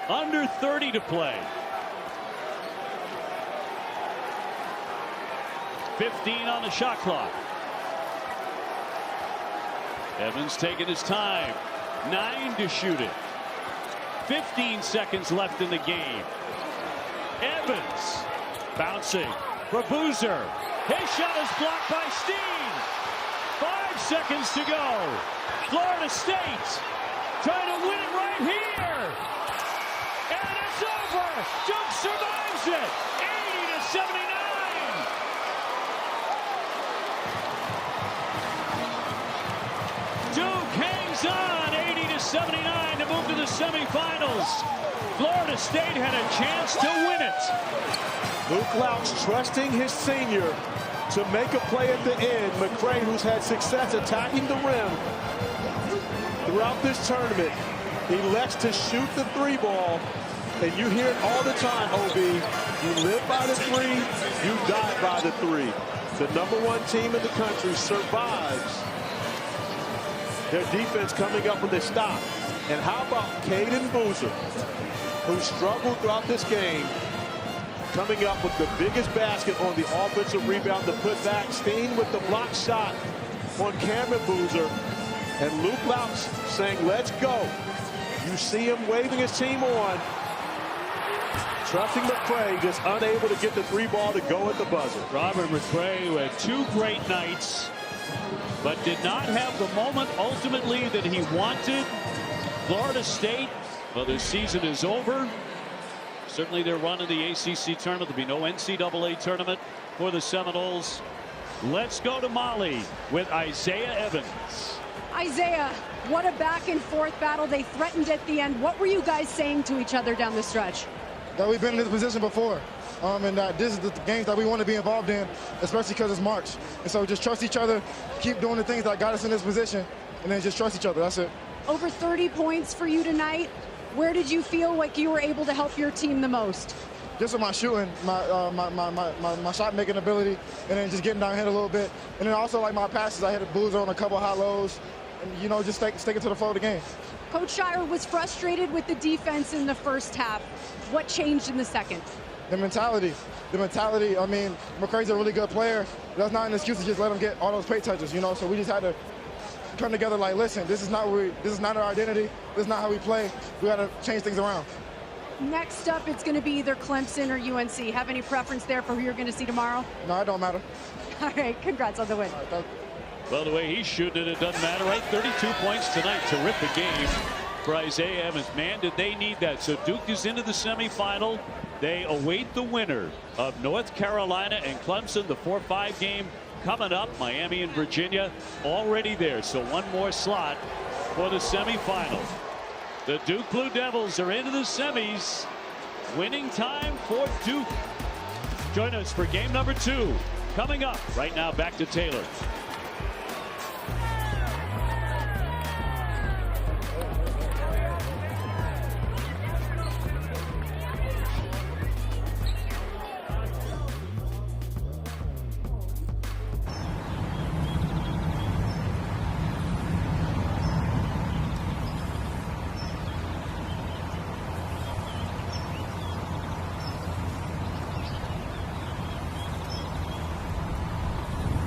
Under 30 to play. 15 on the shot clock. Evans taking his time. 9 to shoot it. 15 seconds left in the game. Evans bouncing for Boozer. His shot is blocked by Steen. 5 seconds to go. Florida State trying to win it right here. And it's over. Duke survives it. 80-79. Duke hangs on. 80-79 to move to the semifinals. Florida State had a chance to win it. Luke Laux trusting his senior to make a play at the end. McCray, who's had success attacking the rim throughout this tournament, elects to shoot the 3 ball. And you hear it all the time, OB. You live by the 3, you die by the 3. The #1 team in the country survives their defense coming up with a stop. And how about Caden Boozer, who struggled throughout this game, coming up with the biggest basket on the offensive rebound to put back. Steen with the block shot on Cameron Boozer. And Luke Laux saying, let's go. You see him waving his team on. Trusting McCray, just unable to get the 3 ball to go at the buzzer. Robert McCray, who had 2 great nights, but did not have the moment ultimately that he wanted. Florida State, well, their season is over. Certainly their run in the ACC tournament. There'll be no NCAA tournament for the Seminoles. Let's go to Molly with Isaiah Evans. Isaiah, what a back and forth battle. They threatened at the end. What were you guys saying to each other down the stretch? That we've been in this position before. And that this is the games that we want to be involved in, especially because it's March. And so just trust each other, keep doing the things that got us in this position, and then just trust each other. That's it. Over 30 points for you tonight. Where did you feel like you were able to help your team the most? Just with my shooting, my shot making ability, and then just getting down here a little bit. And then also like my passes, I hit a Boozer on a couple high lows, and you know, just sticking to the flow of the game. Coach Shire was frustrated with the defense in the first half. What changed in the second? The mentality. I mean, McCray's a really good player. That's not an excuse to just let him get all those paint touches, you know. So we just had to come together like, listen, this is not our identity. This is not how we play. We got to change things around. Next up, it's going to be either Clemson or UNC. Have any preference there for who you're going to see tomorrow? No, it don't matter. All right, congrats on the win. All right, well, the way he's shooting it doesn't matter, right? 32 points tonight. Terrific game for Isaiah Evans. Man, did they need that. So Duke is into the semifinal. They await the winner of North Carolina and Clemson. The 4-5 game coming up. Miami and Virginia already there. So one more slot for the semifinal. The Duke Blue Devils are into the semis. Winning time for Duke. Join us for game number 2 coming up. Right now, back to Taylor.